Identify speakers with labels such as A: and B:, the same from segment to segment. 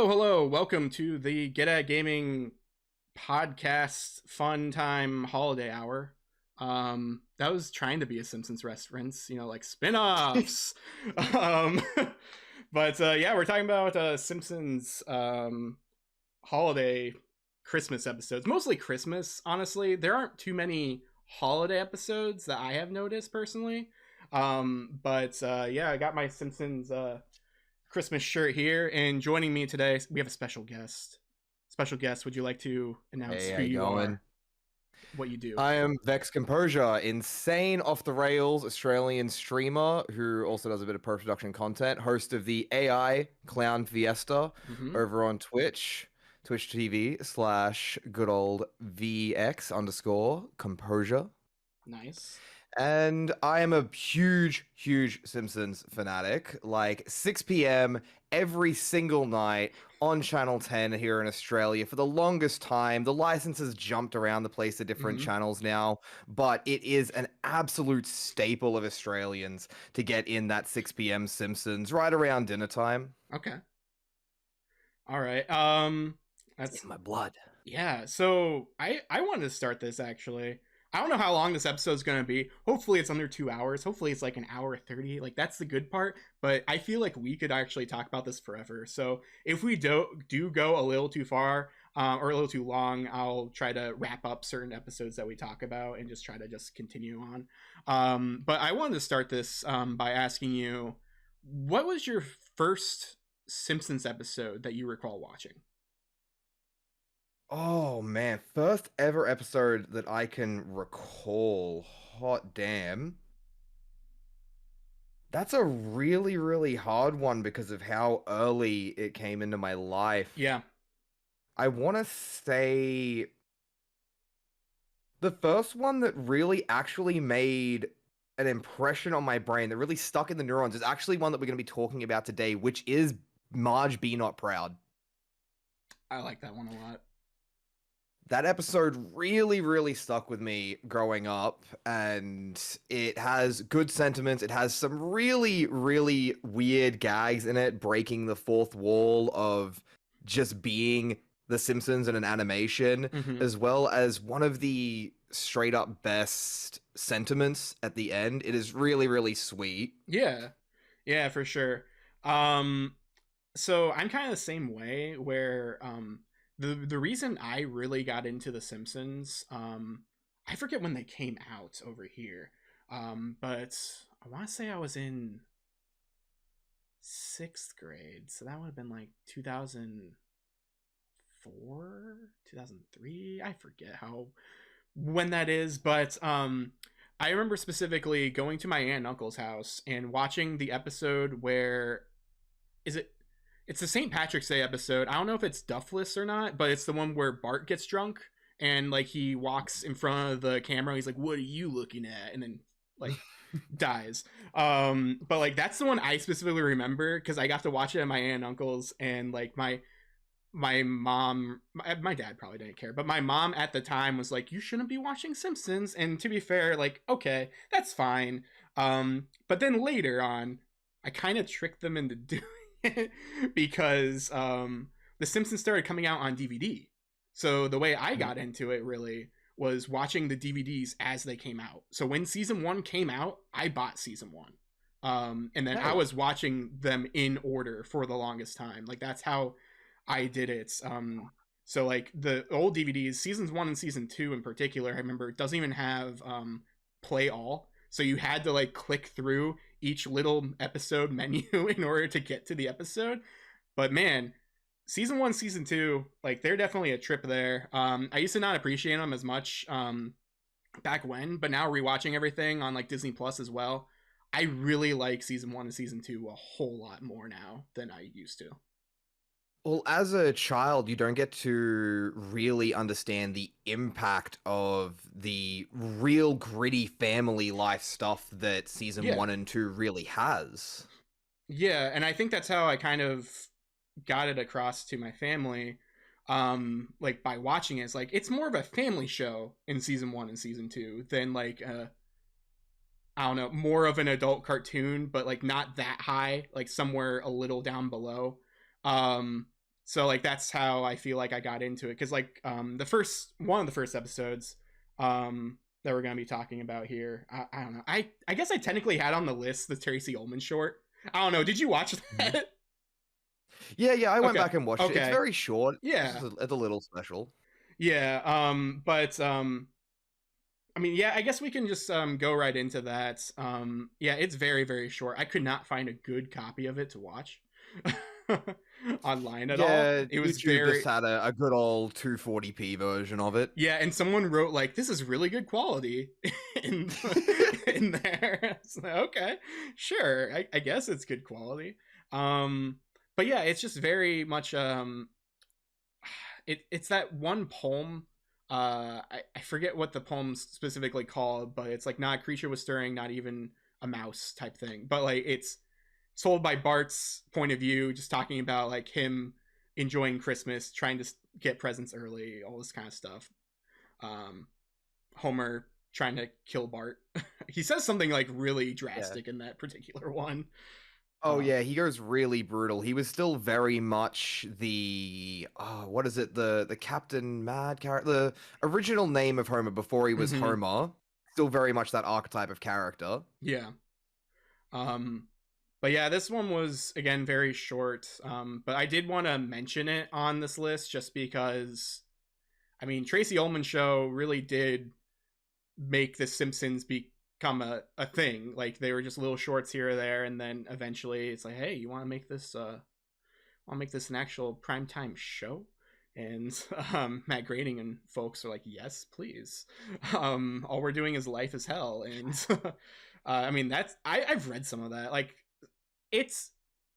A: Hello. Welcome to the Get At Gaming podcast fun time holiday hour. That was trying to be a Simpsons reference, like spin-offs. um, but we're talking about Simpsons holiday Christmas episodes. Mostly Christmas, honestly. There aren't too many holiday episodes that I have noticed personally. I got my Simpsons Christmas shirt here, and joining me today, we have a special guest. Special guest, would you like to announce
B: Hey, how
A: who
B: you
A: you
B: going?
A: are, what you do?
B: I am Vex Composure, insane off the rails Australian streamer who also does a bit of post-production content, host of the AI Clown Fiesta
A: Mm-hmm.
B: over on Twitch, Twitch TV / good old VX underscore Composure.
A: Nice.
B: And I am a huge Simpsons fanatic. Like 6 p.m. every single night on Channel 10 here in Australia for the longest time. The license has jumped around the place to different
A: Mm-hmm.
B: channels now, but it is an absolute staple of Australians to get in that 6 p.m. Simpsons right around dinner time.
A: Okay. All right.
B: It's
A: That's
B: in my blood.
A: Yeah. So I wanted to start this actually. I don't know how long this episode's gonna be. Hopefully it's under 2 hours. Hopefully it's like an hour 30. Like that's the good part. But I feel like we could actually talk about this forever. So if we do go a little too far or a little too long, I'll try to wrap up certain episodes that we talk about and just try to just continue on. But I wanted to start this by asking you, what was your first Simpsons episode that you recall watching?
B: Oh man, first ever episode that I can recall. Hot damn. That's a really hard one because of how early it came into my life.
A: Yeah.
B: I want to say the first one that really actually made an impression on my brain that really stuck in the neurons is actually one that we're going to be talking about today, which is Marge Be Not Proud.
A: I like that one a lot.
B: That episode really stuck with me growing up, and it has good sentiments. It has some really weird gags in it, breaking the fourth wall of just being The Simpsons in an animation,
A: Mm-hmm.
B: as well as one of the straight up best sentiments at the end. It is really sweet.
A: Yeah. Yeah, for sure. Um so I'm kind of the same way where the reason I really got into the Simpsons, I forget when they came out over here. But I want to say I was in 6th grade. So that would have been like 2004, 2003. I forget how when that is, but I remember specifically going to my aunt and uncle's house and watching the episode where is it it's the St. Patrick's Day episode. I don't know if it's Duffless or not, but it's the one where Bart gets drunk and like he walks in front of the camera. He's like, "What are you looking at?" And then like dies. But like that's the one I specifically remember because I got to watch it at my aunt and uncle's, and like my mom, my dad probably didn't care, but my mom at the time was like, "You shouldn't be watching Simpsons." And to be fair, like, okay, that's fine. But then later on, I kind of tricked them into doing it because the Simpsons started coming out on DVD. So the way I got into it really was watching the DVDs as they came out. So when season one came out, I bought season one. And then I
B: Hey.
A: was watching them in order for the longest time. Like that's how I did it. So like the old DVDs, seasons one and season two in particular, I remember it doesn't even have play all. So you had to like click through each little episode menu in order to get to the episode. But man, season one, season two, like they're definitely a trip there. I used to not appreciate them as much back when, but now rewatching everything on like Disney Plus as well, I really like season one and season two a whole lot more now than I used to.
B: Well, as a child, you don't get to really understand the impact of the real gritty family life stuff that season
A: Yeah.
B: one and two really has.
A: Yeah, and I think that's how I kind of got it across to my family. Like by watching it, it's like it's more of a family show in season one and season two than like I don't know, more of an adult cartoon, but like not that high, like somewhere a little down below. Um So like that's how I feel like I got into it, because like the first one of the first episodes that we're gonna be talking about here, I don't know, I guess I technically had on the list the Tracy Ullman short. I don't know, did you watch
B: Mhm.
A: that?
B: Yeah, I went
A: Okay,
B: back and watched it. It's
A: okay,
B: very short.
A: yeah,
B: It's a little special.
A: yeah, but I mean, yeah, I guess we can just go right into that. Yeah, it's very, very short. I could not find a good copy of it to watch online at all.
B: Yeah,
A: It was
B: YouTube just
A: very,
B: had a good old 240p version of it.
A: yeah, and someone wrote like, "This is really good quality," in in there. So, okay, sure, I guess it's good quality. Um, but yeah, it's just very much it's that one poem. I forget what the poem's specifically called, but it's like not a creature was stirring, not even a mouse type thing. But like it's told by Bart's point of view, just talking about like him enjoying Christmas, trying to get presents early, all this kind of stuff. Um, Homer trying to kill Bart. He says something like really
B: Yeah.
A: drastic in that particular one.
B: Oh
A: Um,
B: yeah, he goes really brutal. He was still very much the what is it? The Captain Mad character, the original name of Homer before he was
A: mm-hmm,
B: Homer. Still very much that archetype of character.
A: yeah. Um, but yeah, this one was again very short. But I did want to mention it on this list just because I mean Tracy Ullman show really did make the Simpsons become a thing. Like they were just little shorts here or there, and then eventually it's like, hey, you want to make this an actual primetime show? And Matt Groening and folks are like, yes, please. All we're doing is Life is Hell, and I mean that's I've read some of that. Like it's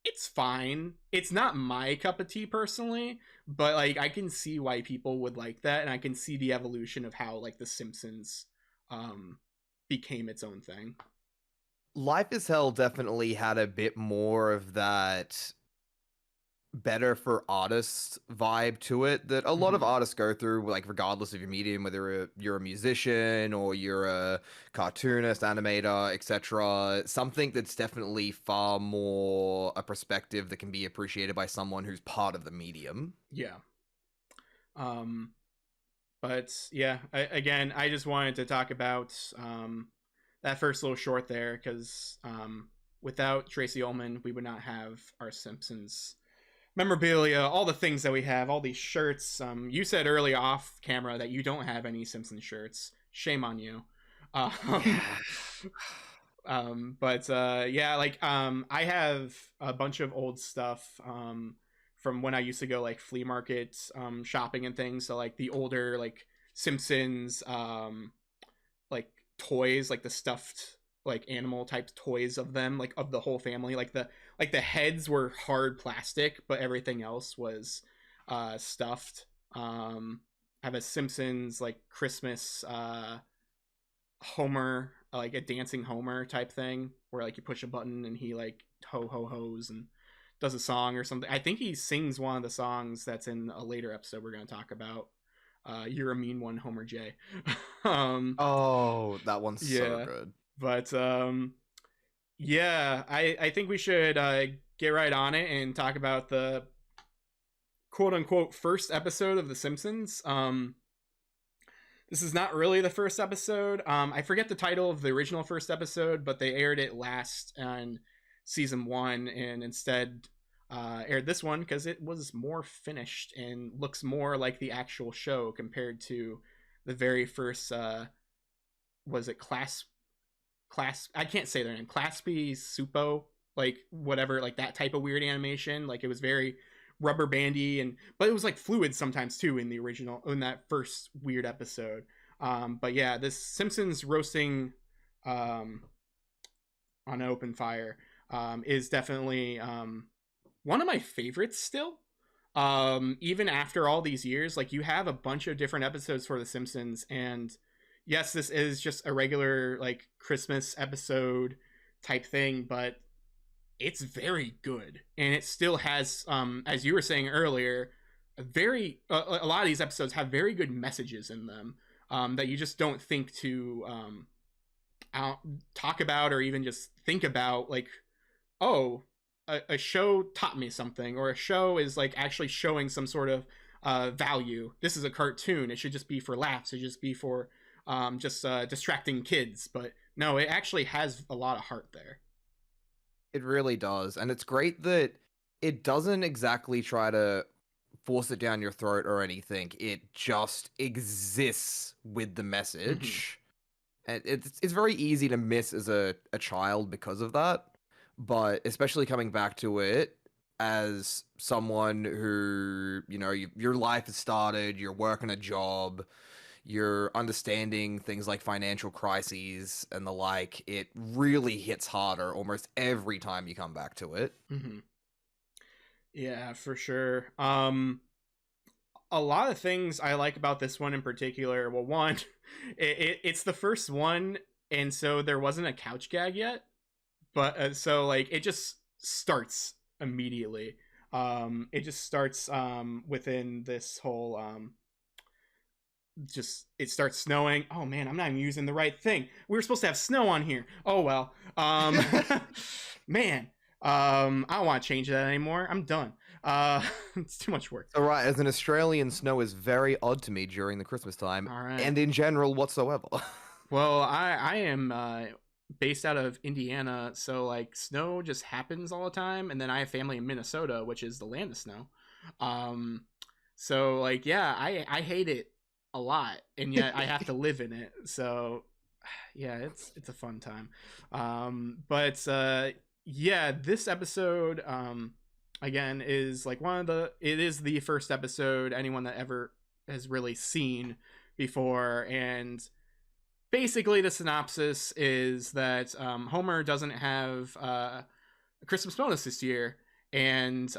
A: it's fine. It's not my cup of tea personally, but like I can see why people would like that, and I can see the evolution of how like the Simpsons um became its own thing.
B: Life is Hell definitely had a bit more of that better for artists vibe to it that a lot of
A: Mm-hmm.
B: artists go through, like regardless of your medium, whether you're a musician or you're a cartoonist, animator, etc. Something that's definitely far more a perspective that can be appreciated by someone who's part of the medium.
A: Yeah. Um but yeah, again, I just wanted to talk about that first little short there because without Tracy Ullman, we would not have our Simpsons memorabilia, all the things that we have, all these shirts. You said early off camera that you don't have any Simpsons shirts. Shame on you. Um,
B: Yeah.
A: but yeah, like I have a bunch of old stuff from when I used to go like flea market shopping and things. So like the older like Simpsons like toys, like the stuffed like animal type toys of them, like of the whole family. Like the heads were hard plastic, but everything else was stuffed. I have a Simpsons like Christmas Homer, like a dancing Homer type thing, where like you push a button and he like ho ho ho's and does a song or something. I think he sings one of the songs that's in a later episode we're going to talk about. You're a mean one, Homer J. um,
B: Oh, that one's so
A: yeah,
B: good.
A: but yeah, I think we should get right on it and talk about the quote unquote first episode of The Simpsons. This is not really the first episode. I forget the title of the original first episode, but they aired it last on season one, and instead aired this one because it was more finished and looks more like the actual show compared to the very first. Was it class? I can't say their name. Claspy Supo, like whatever, like that type of weird animation. Like it was very rubber bandy, and but it was like fluid sometimes too in the original, in that first weird episode. But yeah, this Simpsons roasting um, on open fire is definitely one of my favorites still. Even after all these years, like you have a bunch of different episodes for The Simpsons, and yes, this is just a regular like Christmas episode type thing, but it's very good, and it still has, as you were saying earlier, a lot of these episodes have very good messages in them that you just don't think to out, talk about or even just think about. Like, oh, a show taught me something, or a show is like actually showing some sort of value. This is a cartoon. It should just be for laughs. It should just be for just distracting kids. But no, it actually has a lot of heart there.
B: It really does. And it's great that it doesn't exactly try to force it down your throat or anything. It just exists with the
A: Mm-hmm.
B: message. And it's very easy to miss as a child because of that. But especially coming back to it as someone who, your life has started, you're working a job, you're understanding things like financial crises and the like, it really hits harder almost every time you come back to it.
A: Mm-hmm. Yeah, for sure. A lot of things I like about this one in particular. Well, one, it's the first one, and so there wasn't a couch gag yet. But so like it just starts immediately. It just starts within this whole just it starts snowing. Oh man, I'm not even using the right thing. We were supposed to have snow on here. Oh well. Man, I don't want to change that anymore. I'm done. It's too much work.
B: All right, as an Australian, snow is very odd to me during the Christmas time
A: All right.
B: and in general whatsoever.
A: Well, I am based out of Indiana, so like snow just happens all the time, and then I have family in Minnesota, which is the land of snow. Um, so like yeah, I hate it a lot, and yet I have to live in it. So yeah, it's a fun time. But yeah, this episode again is like it is the first episode anyone that ever has really seen before, and basically the synopsis is that Homer doesn't have a Christmas bonus this year, and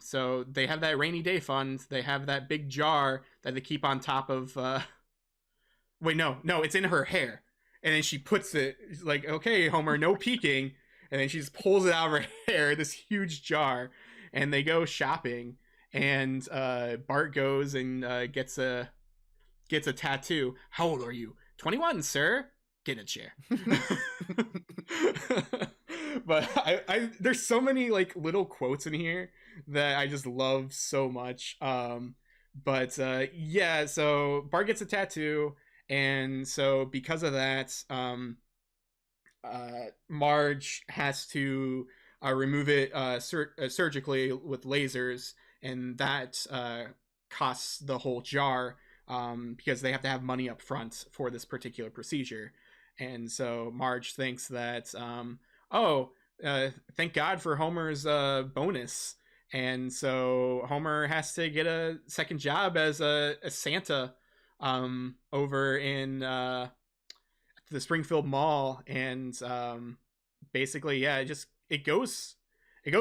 A: so they have that rainy day fund. They have that big jar that they keep on top of. Wait, no, it's in her hair, and then she puts it like, okay, Homer, no peeking, and then she just pulls it out of her hair, this huge jar, and they go shopping, and Bart goes and gets a tattoo. How old are you? 21, sir. Get in a chair. But there's so many like little quotes in here that I just love so much. But yeah, so Bart gets a tattoo, and so because of that, Marge has to remove it surgically with lasers, and that costs the whole jar, because they have to have money up front for this particular procedure. And so Marge thinks that, oh, thank God for Homer's bonus. And so Homer has to get a second job as a Santa over in the Springfield Mall. And basically, yeah, it goes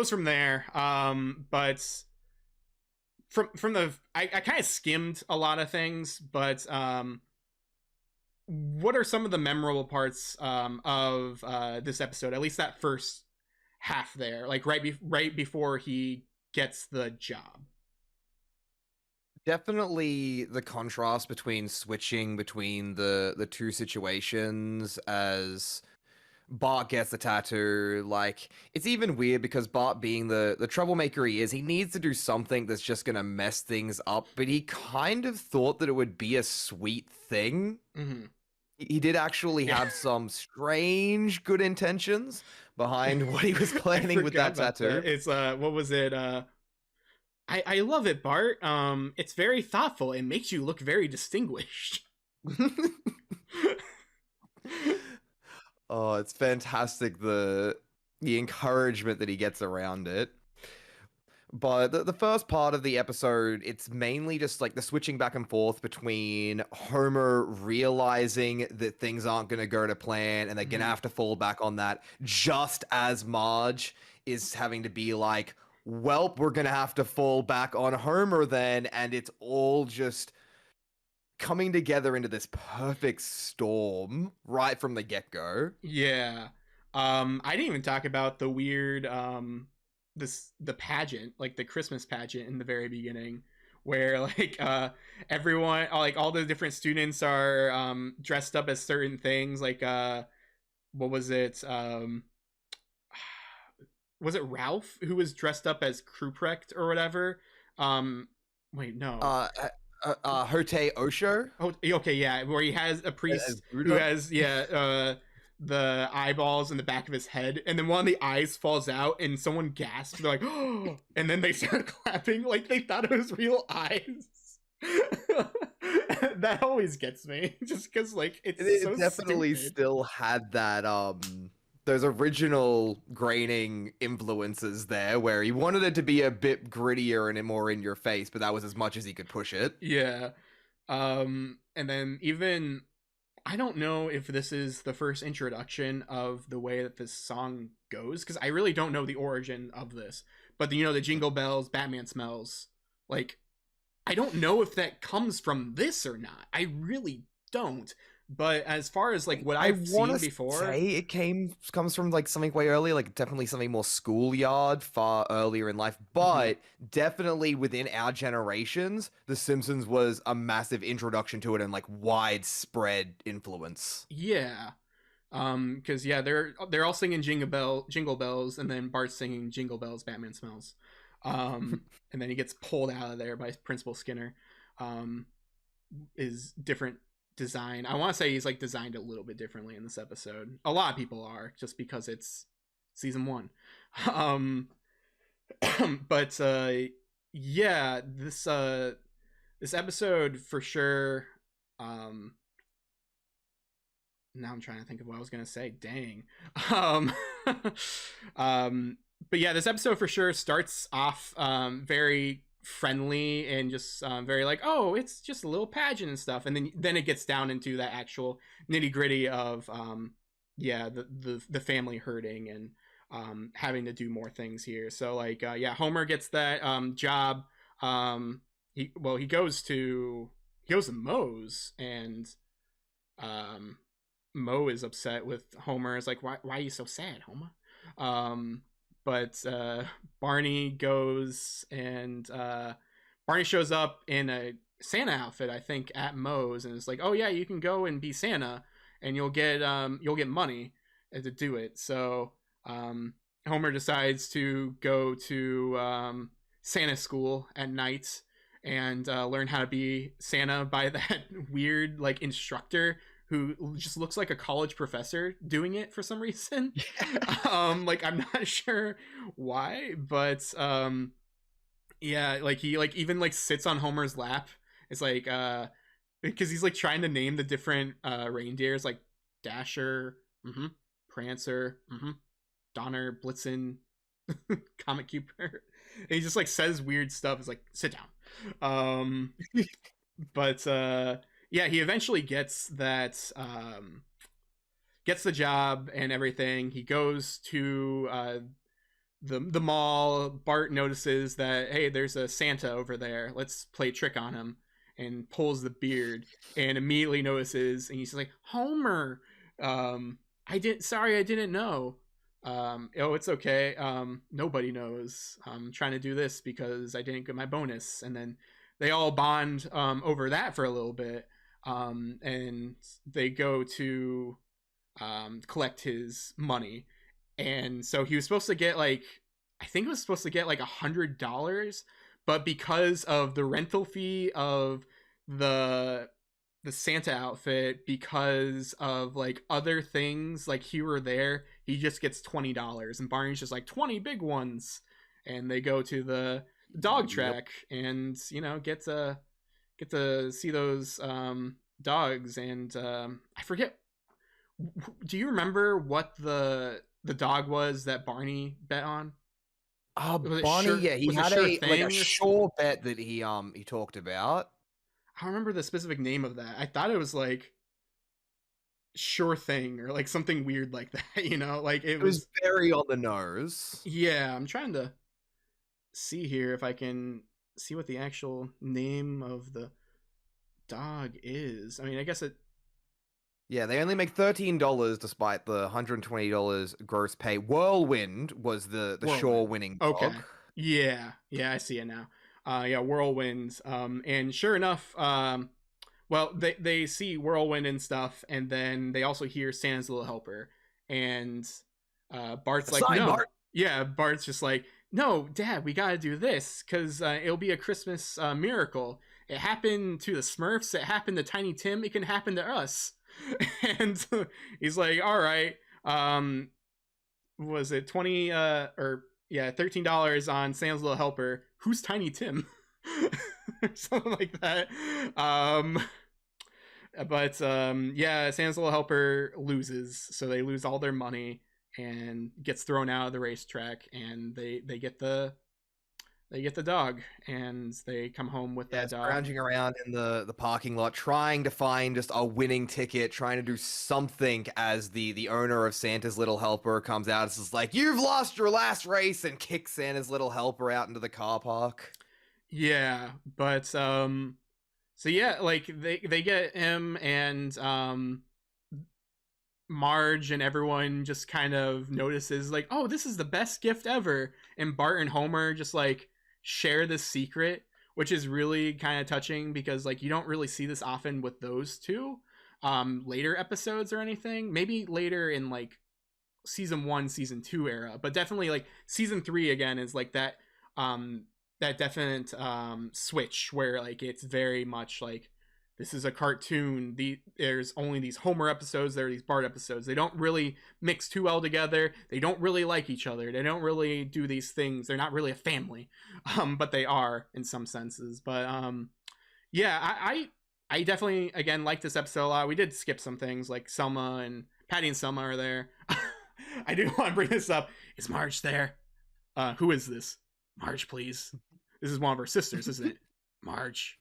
A: from there. But from the I kind of skimmed a lot of things, but what are some of the memorable parts of this episode? At least that first half there, like right before he gets the job.
B: Definitely the contrast between switching between the two situations as Bart gets the tattoo. Like, it's even weird because Bart, being the troublemaker he is, he needs to do something that's just gonna mess things up, but he kind of thought that it would be a sweet thing.
A: Mm-hmm.
B: He did actually
A: Yeah,
B: have some strange good intentions behind what he was
A: I
B: planning with
A: forgot
B: that
A: about that.
B: tattoo.
A: It's what was it? I love it, Bart. It's very thoughtful. It makes you look very distinguished.
B: Oh, it's fantastic, the encouragement that he gets around it. But the first part of the episode, it's mainly just like the switching back and forth between Homer realizing that things aren't going to go to plan and they're going to
A: Mhm.
B: have to fall back on that, just as Marge is having to be like, "Welp, we're going to have to fall back on Homer then." And it's all just coming together into this perfect storm right from the get-go.
A: Yeah. I didn't even talk about the weird the pageant, like the Christmas pageant in the very beginning, where like everyone, like all the different students are dressed up as certain things, like what was it? was it Ralph who was dressed up as Kruprecht or whatever? Um, wait, no.
B: Uh, Hote Osho
A: Oh, okay, yeah, where he has a
B: as
A: priest who
B: Buddha.
A: has the eyeballs in the back of his head, and then one of the eyes falls out, and someone gasps. They're like, "Oh!" And then they start clapping like they thought it was real eyes. That always gets me, just because like it's
B: It
A: so
B: definitely
A: stupid.
B: still had that those original graining influences there where he wanted it to be a bit grittier and more in your face, but that was as much as he could push it.
A: Yeah. And then even I don't know if this is the first introduction of the way that this song goes, because I really don't know the origin of this. But the Jingle Bells, Batman Smells, like I don't know if that comes from this or not. I really don't. But as far as like what
B: I
A: I've
B: want
A: seen
B: to
A: before,
B: say it comes from like something way earlier, like definitely something more schoolyard, far earlier in life.
A: mhm,
B: But definitely within our generations, The Simpsons was a massive introduction to it and like widespread influence.
A: yeah, because yeah, they're all singing Jingle Bells, and then Bart's singing Jingle Bells, Batman Smells, and then he gets pulled out of there by Principal Skinner. Um, is different design. I want to say he's like designed a little bit differently in this episode. A lot of people are just because it's season one. Um, but yeah, this episode for sure. Um, Now I'm trying to think of what I was gonna say. Dang. Um, um, but yeah, this episode for sure starts off very friendly and just very like, oh, it's just a little pageant and stuff, and then it gets down into that actual nitty gritty of yeah, the family hurting and having to do more things here. So like yeah, Homer gets that job. He goes to Moe's, and um Mo is upset with Homer. Is like, why are you so sad, Homer? Um, but Barney goes, and Barney shows up in a Santa outfit, I think, at Moe's, and it's like, oh yeah, you can go and be Santa, and you'll get money to do it. So Homer decides to go to Santa school at night and learn how to be Santa by that weird like instructor who just looks like a college professor doing it for some reason. Like I'm not sure why, but yeah, like he like even like sits on Homer's lap. It's like because he's like trying to name the different reindeers like Dasher, Prancer, Donner, Blitzen, Comet Keeper. And he just like says weird stuff. It's like sit down. But yeah, he eventually gets the job and everything. He goes to the mall. Bart notices that, hey, there's a Santa over there. Let's play a trick on him, and pulls the beard and immediately notices, and he's like, Homer, I didn't know. Oh, it's okay. Nobody knows. I'm trying to do this because I didn't get my bonus. And then they all bond over that for a little bit. And they go to collect his money. And so he was supposed to get like, I think it was supposed to get like $100, but because of the rental fee of the the Santa outfit, because of like other things like here or there, he just gets $20, and Barney's just like 20 big ones, and they go to the dog
B: Yep.
A: track and get to see those dogs, and I forget. Do you remember what the dog was that Barney bet on? Was it
B: Barney,
A: sure?
B: yeah, he
A: Was it
B: had
A: sure
B: a
A: thing or?
B: sure bet that he talked about.
A: I don't remember the specific name of that. I thought it was like sure thing or like something weird like that. Like it
B: It was
A: was.
B: very on the nose.
A: Yeah, I'm trying to see here if I can see what the actual name of the dog is. I mean, I guess it.
B: Yeah, they only make $13 despite the $120 gross pay. Whirlwind was the sure
A: Whirlwind.
B: winning
A: Okay.
B: dog.
A: Yeah, I see it now. Yeah, Whirlwind. And sure enough, well, they see Whirlwind and stuff, and then they also hear Santa's Little Helper, and Bart's like,
B: Sign,
A: no,
B: Bart.
A: yeah, Bart's just like, no, Dad, we gotta do this because it'll be a Christmas miracle. It happened to the Smurfs. It happened to Tiny Tim. It can happen to us. And he's like, all right, was it 20 or yeah, $13 on Sam's Little Helper? Who's Tiny Tim? Or something like that. But yeah, Sam's Little Helper loses, so they lose all their money and gets thrown out of the racetrack, and they get the dog, and they come home with that dog.
B: Scrounging around in the parking lot, trying to find just a winning ticket, trying to do something as the owner of Santa's Little Helper comes out. It's just like, you've lost your last race, and kicks Santa's Little Helper out into the car park.
A: Yeah, but so yeah, like they get him, and Marge and everyone just kind of notices like, oh, this is the best gift ever, and Bart and Homer just like share this secret, which is really kind of touching because like you don't really see this often with those two later episodes or anything. Maybe later in like season 1, season 2 era, but definitely like season 3 again is like that that definite switch where like it's very much like, this is a cartoon. There's only these Homer episodes, there are these Bart episodes. They don't really mix too well together. They don't really like each other. They don't really do these things. They're not really a family, but they are in some senses. But yeah, I definitely again like this episode a lot. We did skip some things like Selma and Patty and Selma are there. I do want to bring this up. Is Marge there? Who is this? Marge, please. This is one of her sisters, isn't it? Marge.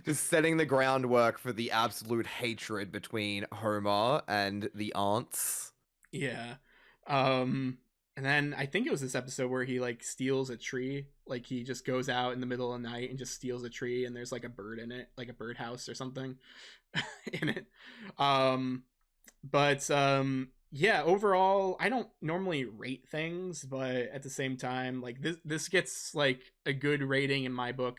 B: Just setting the groundwork for the absolute hatred between Homer and the aunts.
A: Yeah. And then I think it was this episode where he like steals a tree. Like he just goes out in the middle of the night and just steals a tree, and there's like a bird in it, like a birdhouse or something in it. But yeah, overall, I don't normally rate things, but at the same time, like this gets like a good rating in my book.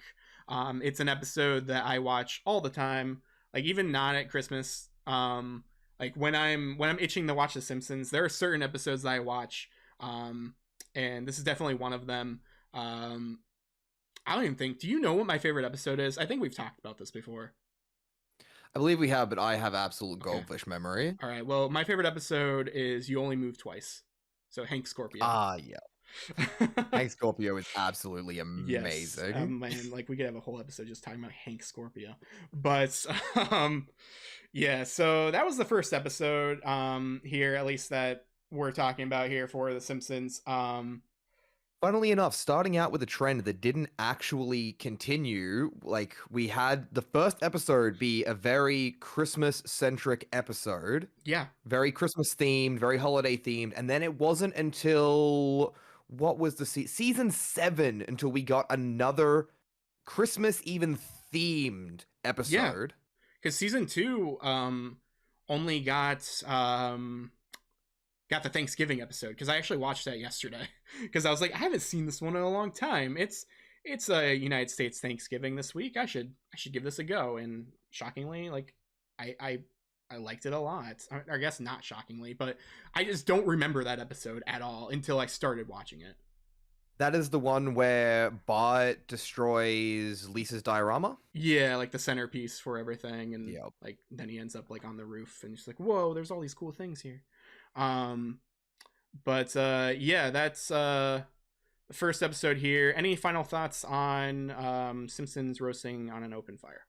A: It's an episode that I watch all the time, like even not at Christmas. Like when I'm itching to watch The Simpsons, there are certain episodes that I watch, and this is definitely one of them. I don't even think. Do you know what my favorite episode is? I think we've talked about this before.
B: I believe we have, but I have absolute
A: Okay.
B: goldfish memory.
A: All right. Well, my favorite episode is You Only Move Twice. So Hank Scorpio.
B: Ah, yeah. Hank Scorpio is absolutely amazing.
A: Yes. Man, like we could have a whole episode just talking about Hank Scorpio. But yeah, so that was the first episode here, at least that we're talking about here for The Simpsons.
B: Funnily enough, starting out with a trend that didn't actually continue, like we had the first episode be a very Christmas-centric episode.
A: Yeah.
B: Very Christmas themed, very holiday themed, and then it wasn't until what was the season 7 until we got another Christmas even themed episode.
A: Because season 2 only got the Thanksgiving episode, because I actually watched that yesterday because I was like, I haven't seen this one in a long time. It's a United States Thanksgiving this week. I should give this a go. And shockingly, like I liked it a lot. I guess not shockingly, but I just don't remember that episode at all until I started watching it.
B: That is the one where Bart destroys Lisa's diorama?
A: Yeah, like the centerpiece for everything, and
B: Yep.
A: like then he ends up like on the roof, and he's like, whoa, there's all these cool things here. But yeah, that's the first episode here. Any final thoughts on Simpsons roasting on an open fire?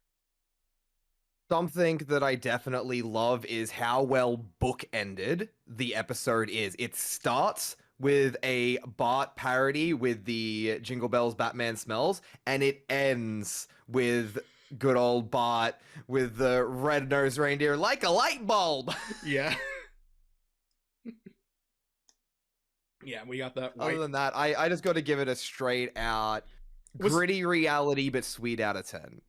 B: Something that I definitely love is how well bookended the episode is. It starts with a Bart parody with the Jingle Bells Batman Smells, and it ends with good old Bart with the red-nosed reindeer like a light bulb.
A: Yeah. Yeah, we got that.
B: Other than that, I just got to give it a straight out gritty reality, but sweet out of 10.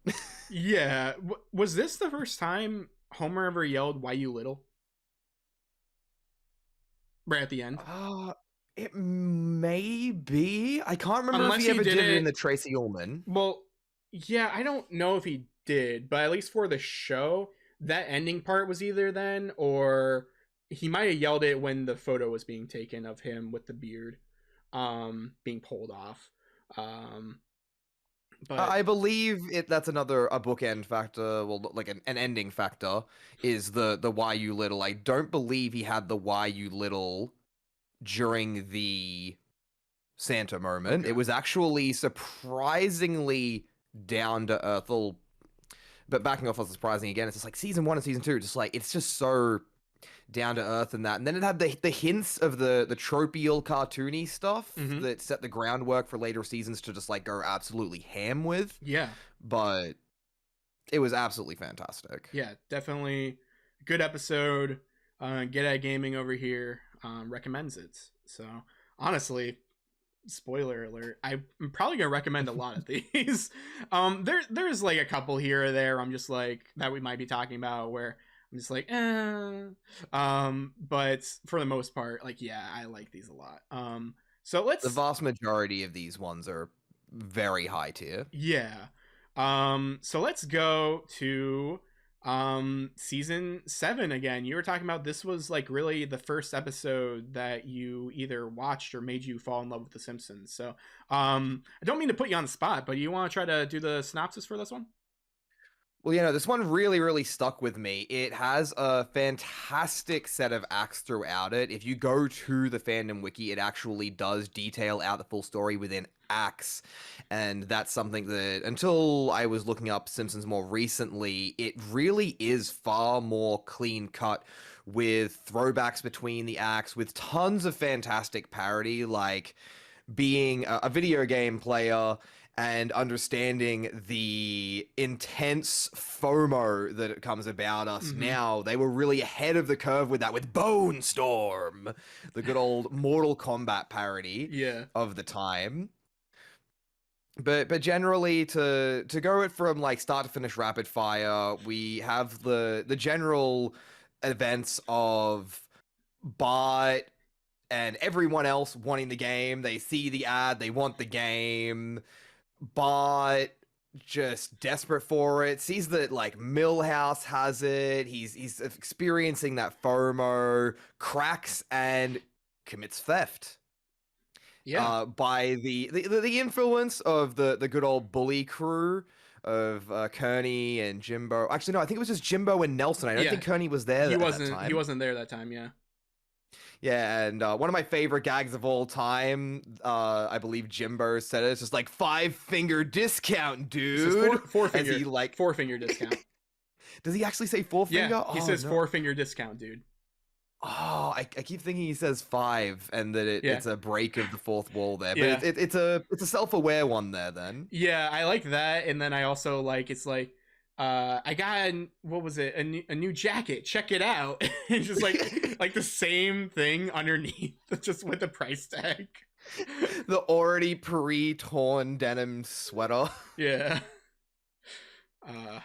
A: Yeah. Was this the first time Homer ever yelled, "Why you little?" Right at the end?
B: It may be. I can't remember
A: Unless
B: if he ever
A: he
B: did
A: did
B: it in
A: it-
B: the Tracy Ullman.
A: Well, yeah, I don't know if he did, but at least for the show, that ending part was either then or he might have yelled it when the photo was being taken of him with the beard being pulled off. Um but
B: I believe that's another a bookend factor, well, like an ending factor, is the why you little. I don't believe he had the why you little during the Santa moment. It
A: okay.
B: was actually surprisingly down to earth. But backing off on surprising again, it's just like season 1 and season 2, just like it's just so down to earth and that. And then it had the hints of the tropial cartoony stuff
A: Mhm.
B: that set the groundwork for later seasons to just like go absolutely ham with.
A: Yeah.
B: But it was absolutely fantastic.
A: Yeah, definitely good episode. Get at Gaming over here recommends it. So honestly, spoiler alert, I'm probably gonna recommend a lot of these. There's like a couple here or there I'm just like that we might be talking about where I'm just like but for the most part, like, yeah, I like these a lot. So
B: The
A: let's
B: vast majority of these ones are very high tier.
A: yeah. So let's go to season 7 again. You were talking about this was like really the first episode that you either watched or made you fall in love with The Simpsons. So I don't mean to put you on the spot, but you want to try to do the synopsis for this one?
B: Well, this one really, really stuck with me. It has a fantastic set of acts throughout it. If you go to the fandom wiki, it actually does detail out the full story within acts. And that's something that, until I was looking up Simpsons more recently, it really is far more clean cut with throwbacks between the acts, with tons of fantastic parody, like being a video game player and understanding the intense FOMO that comes about us
A: Mm-hmm.
B: now. They were really ahead of the curve with that, with Bone Storm, the good old Mortal Kombat parody
A: Yeah.
B: of the time. But generally, to go it from like start to finish rapid fire, we have the general events of Bart and everyone else wanting the game. They see the ad, they want the game. Bart just desperate for it, sees that like Millhouse has it. He's experiencing that FOMO, cracks and commits theft.
A: Yeah.
B: By the influence of the good old bully crew of Kearney and Jimbo. Actually, no, I think it was just Jimbo and Nelson. I don't
A: Yeah.
B: think Kearney was there
A: He
B: at that
A: wasn't he
B: time.
A: wasn't there that time, yeah.
B: Yeah, and one of my favorite gags of all time, I believe Jimbo said it. It's just like 5-finger discount,
A: He says
B: dude. As he like,
A: four finger discount.
B: does he actually say 4-finger?
A: Yeah, he
B: Oh
A: says
B: no.
A: 4-finger discount, dude.
B: Oh, I keep thinking he says 5, and that
A: Yeah.
B: it's a break of the fourth wall there. But
A: Yeah.
B: it's a self-aware one there then.
A: Yeah, I like that, and then I also like it's like I got what was it, a new jacket, check it out. It's just like the same thing underneath just with the price tag.
B: The already pre-torn denim sweater.
A: Yeah. uh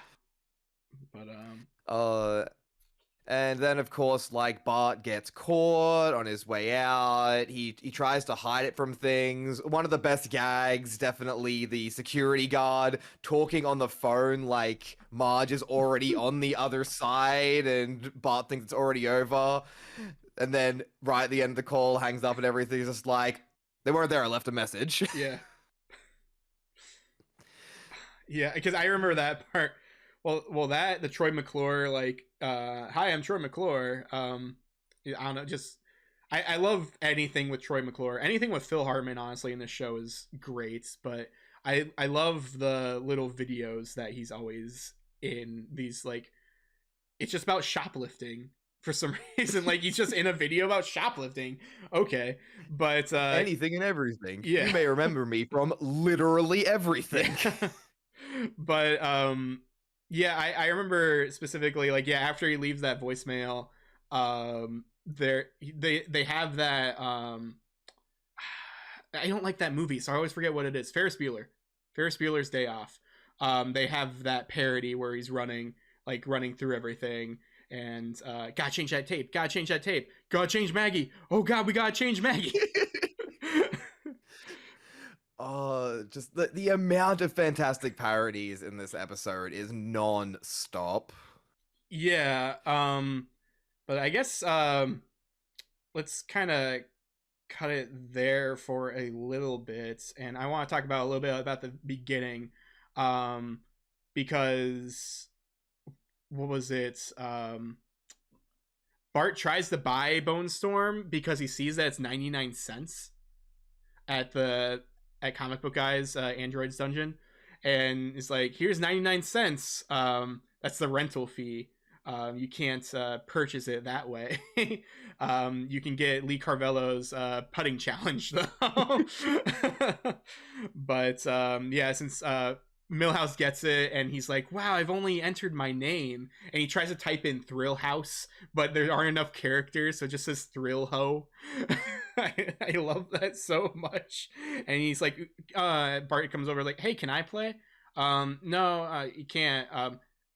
A: but
B: Uh, And then, of course, like Bart gets caught on his way out. He tries to hide it from things. One of the best gags, definitely the security guard talking on the phone like Marge is already on the other side, and Bart thinks it's already over. And then right at the end of the call, hangs up and everything's just like, they weren't there. I left a message.
A: yeah. Yeah, because I remember that part. Well, that the Troy McClure like, hi, I'm Troy McClure. I don't know, just I love anything with Troy McClure. Anything with Phil Hartman, honestly, in this show is great. But I love the little videos that he's always in. These like, it's just about shoplifting for some reason. Like he's just in a video about shoplifting. Okay, but
B: Anything and everything.
A: yeah,
B: You may remember me from literally everything.
A: yeah. But yeah, I remember specifically like, yeah, after he leaves that voicemail, they have that I don't like that movie, so I always forget what it is. Ferris Bueller's Day Off. They have that parody where he's running through everything, and gotta change that tape, gotta change Maggie, oh god, we gotta change Maggie.
B: Just the amount of fantastic parodies in this episode is non-stop.
A: Yeah, But I guess let's kind of cut it there for a little bit, and I want to talk about a little bit about the beginning, um, because what was it? Bart tries to buy Bone Storm because he sees that it's 99 cents at the at Comic Book Guy's Android's dungeon, and it's like, here's 99 cents. That's the rental fee. You can't purchase it that way. You can get Lee Carvello's putting challenge though. But yeah, since Millhouse gets it and he's like, wow, I've only entered my name, and he tries to type in Thrill House, but there aren't enough characters, so it just says Thrill Ho. I love that so much. And he's like, Bart comes over like, hey, can I play? No, you can't.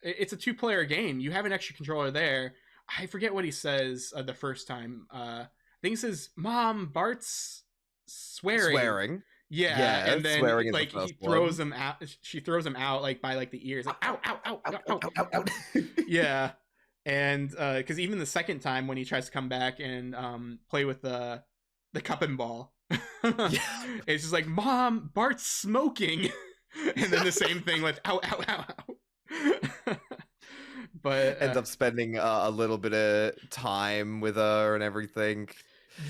A: It's a 2-player game. You have an extra controller there. I forget what he says the first time. I think he says, Mom, Bart's swearing. Yeah, and then like he throws him out. She throws him out like by like the ears. Like, ow, ow, ow, ow, ow, ow, ow. Yeah, and because even the second time when he tries to come back and play with the cup and ball, it's just like, Mom, Bart's smoking, and then the same thing with ow, ow, ow, ow. But
B: ends up spending a little bit of time with her and everything.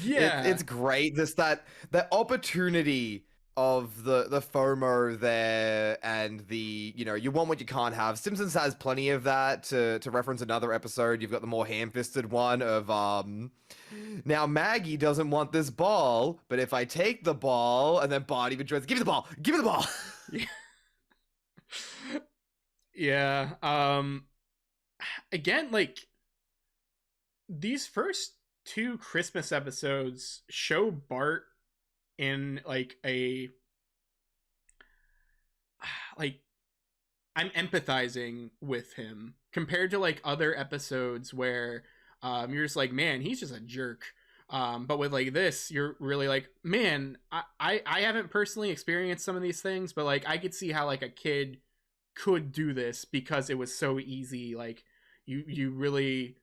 A: Yeah,
B: it's great. Just that opportunity of the FOMO there, and the, you know, you want what you can't have. Simpsons has plenty of that. To reference another episode, you've got the more ham-fisted one of now Maggie doesn't want this ball, but if I take the ball, and then Bart even tries, give me the ball, give me the ball.
A: Yeah. Again, like, these first 2 Christmas episodes show Bart in like a, like, I'm empathizing with him compared to like other episodes where you're just like, man, he's just a jerk. But with like this, you're really like, man, I haven't personally experienced some of these things, but like I could see how like a kid could do this because it was so easy. Like you really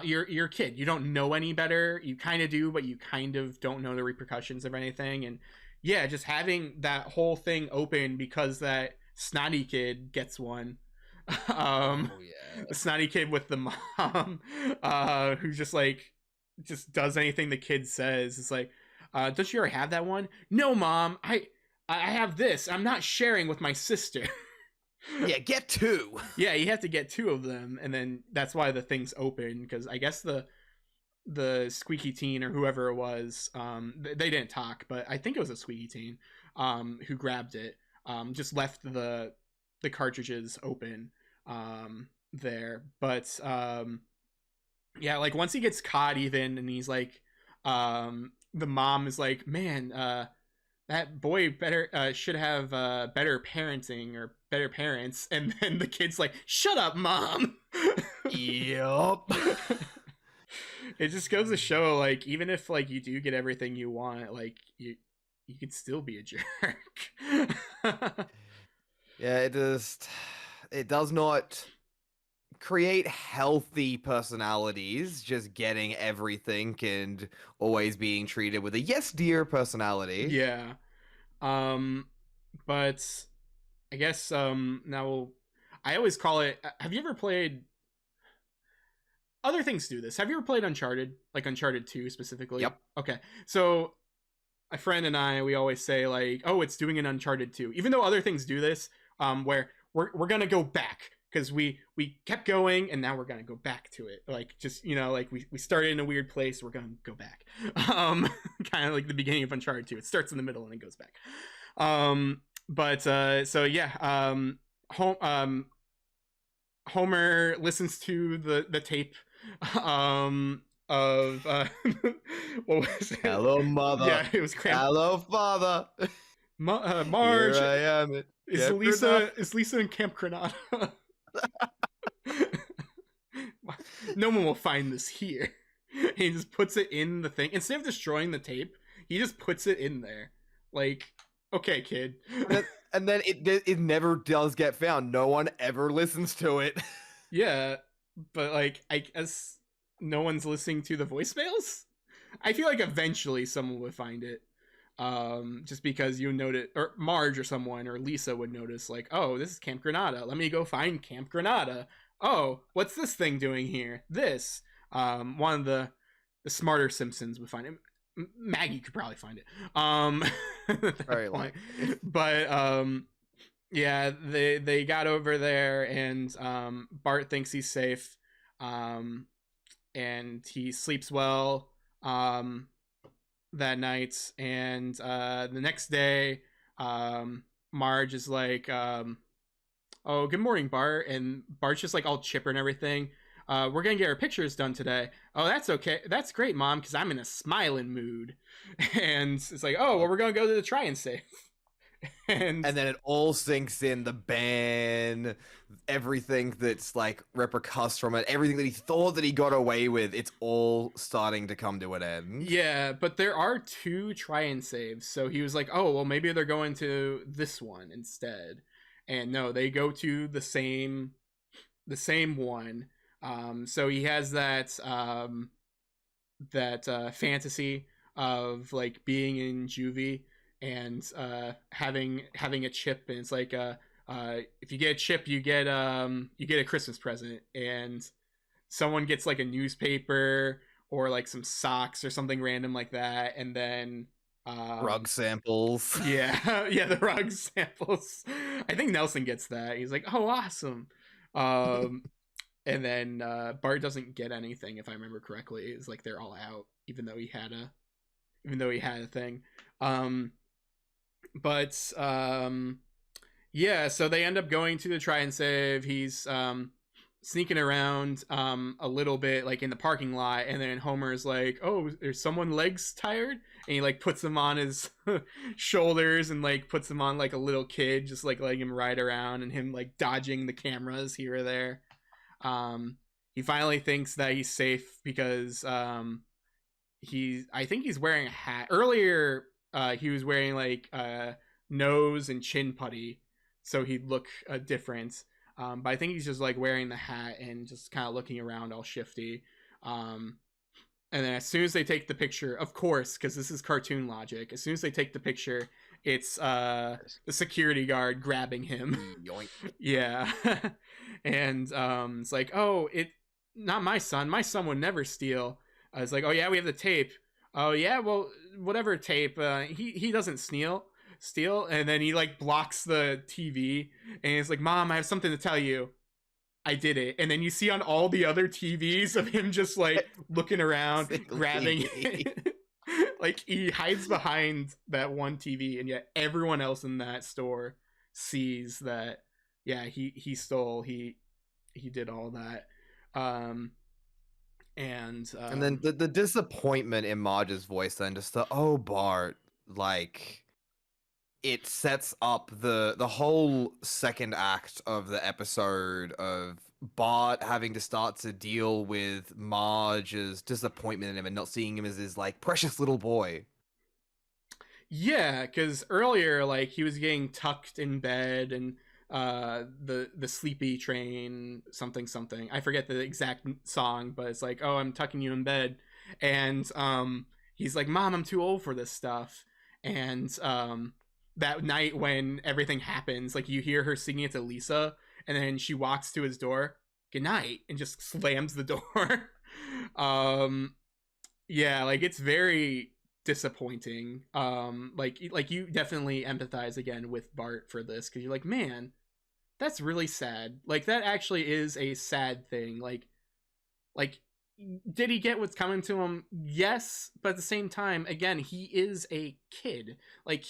A: you're a kid, you don't know any better. You kind of do, but you kind of don't know the repercussions of anything. And yeah, just having that whole thing open because that snotty kid gets one. The snotty kid with the mom, who just like just does anything the kid says. It's like, don't you already have that one? No, Mom, I have this. I'm not sharing with my sister.
B: Yeah, get 2.
A: Yeah, you have to get 2 of them, and then that's why the thing's open, because I guess the squeaky teen or whoever it was, they didn't talk, but I think it was a squeaky teen who grabbed it, just left the cartridges open there. But yeah, like once he gets caught even, and he's like, the mom is like, man, that boy better should have better parenting or better parents. And then the kid's like, shut up, Mom.
B: Yup.
A: It just goes to show, like, even if like you do get everything you want, like you could still be a jerk.
B: Yeah, it does not create healthy personalities, just getting everything and always being treated with a yes dear personality.
A: Yeah. But I guess now I always call it, have you ever played, other things do this, have you ever played Uncharted, like Uncharted 2 specifically?
B: Yep.
A: Okay, so my friend and I, we always say like, oh, it's doing an Uncharted 2, even though other things do this, where we're gonna go back because we kept going and now we're gonna go back to it, like, just, you know, like we started in a weird place, we're gonna go back. Kind of like the beginning of Uncharted 2, it starts in the middle and it goes back. But so yeah, Homer listens to the tape of what was it?
B: Hello, mother.
A: Yeah, it was
B: Hello, father.
A: Marge.
B: Here I am.
A: Is Lisa in Camp Granada? No one will find this here. He just puts it in the thing instead of destroying the tape. He just puts it in there. Like, okay, kid.
B: And then it never does get found. No one ever listens to it.
A: Yeah, but like, I guess no one's listening to the voicemails. I feel like eventually someone would find it. Just because you notice, or Marge or someone or Lisa would notice, like, oh, this is Camp Granada. Let me go find Camp Granada. Oh, what's this thing doing here? This. One of the smarter Simpsons would find it. Maggie could probably find it.
B: Very likely.
A: But yeah, they got over there, and Bart thinks he's safe, and he sleeps well that night. And the next day, Marge is like, oh, good morning, Bart. And Bart's just like all chipper and everything. We're gonna get our pictures done today. Oh, that's okay. That's great, Mom, because I'm in a smiling mood. And it's like, oh, well, we're gonna go to the try and save. And
B: then it all sinks in, the ban, everything that's like repercussed from it, everything that he thought that he got away with, it's all starting to come to an end.
A: Yeah, but there are 2 try and saves. So he was like, oh, well, maybe they're going to this one instead. And no, they go to the same one. So he has that fantasy of like being in juvie and having a chip, and it's like if you get a chip, you get a Christmas present, and someone gets like a newspaper or like some socks or something random like that, and then
B: rug samples.
A: Yeah, yeah, the rug samples. I think Nelson gets that. He's like, oh, awesome. And then Bart doesn't get anything, if I remember correctly. It's like they're all out, even though he had a thing. But yeah, so they end up going to the try and save. He's sneaking around a little bit, like in the parking lot, and then Homer's like, oh, there's someone legs tired, and he like puts them on his shoulders and like puts them on like a little kid, just like letting him ride around, and him like dodging the cameras here or there. He finally thinks that he's safe because I think he's wearing a hat. Earlier he was wearing like nose and chin putty, so he'd look different. But I think he's just like wearing the hat and just kind of looking around all shifty. And then as soon as they take the picture, of course, because this is cartoon logic, as soon as they take the picture, it's the security guard grabbing him.
B: Yoink.
A: Yeah. And it's like, oh, not my son. My son would never steal. It's like, oh yeah, we have the tape. Oh yeah, well, whatever tape. He doesn't steal. And then he like blocks the TV, and he's like, Mom, I have something to tell you. I did it. And then you see on all the other TVs of him just like looking around, grabbing it. Like he hides behind that one TV, and yet everyone else in that store sees that, yeah, he stole, he did all that. And
B: then the disappointment in Marge's voice, then just the, oh, Bart, like, it sets up the whole second act of the episode of Bart having to start to deal with Marge's disappointment in him and not seeing him as his like precious little boy.
A: Yeah, because earlier, like, he was getting tucked in bed, and the sleepy train something, I forget the exact song, but it's like, oh, I'm tucking you in bed, and he's like, Mom, I'm too old for this stuff. And that night when everything happens, like, you hear her singing it to Lisa, and then she walks to his door, good night, and just slams the door. Yeah, like, it's very disappointing. Like you definitely empathize again with Bart for this, because you're like, man, that's really sad. Like, that actually is a sad thing. Like did he get what's coming to him? Yes, but at the same time, again, he is a kid. Like,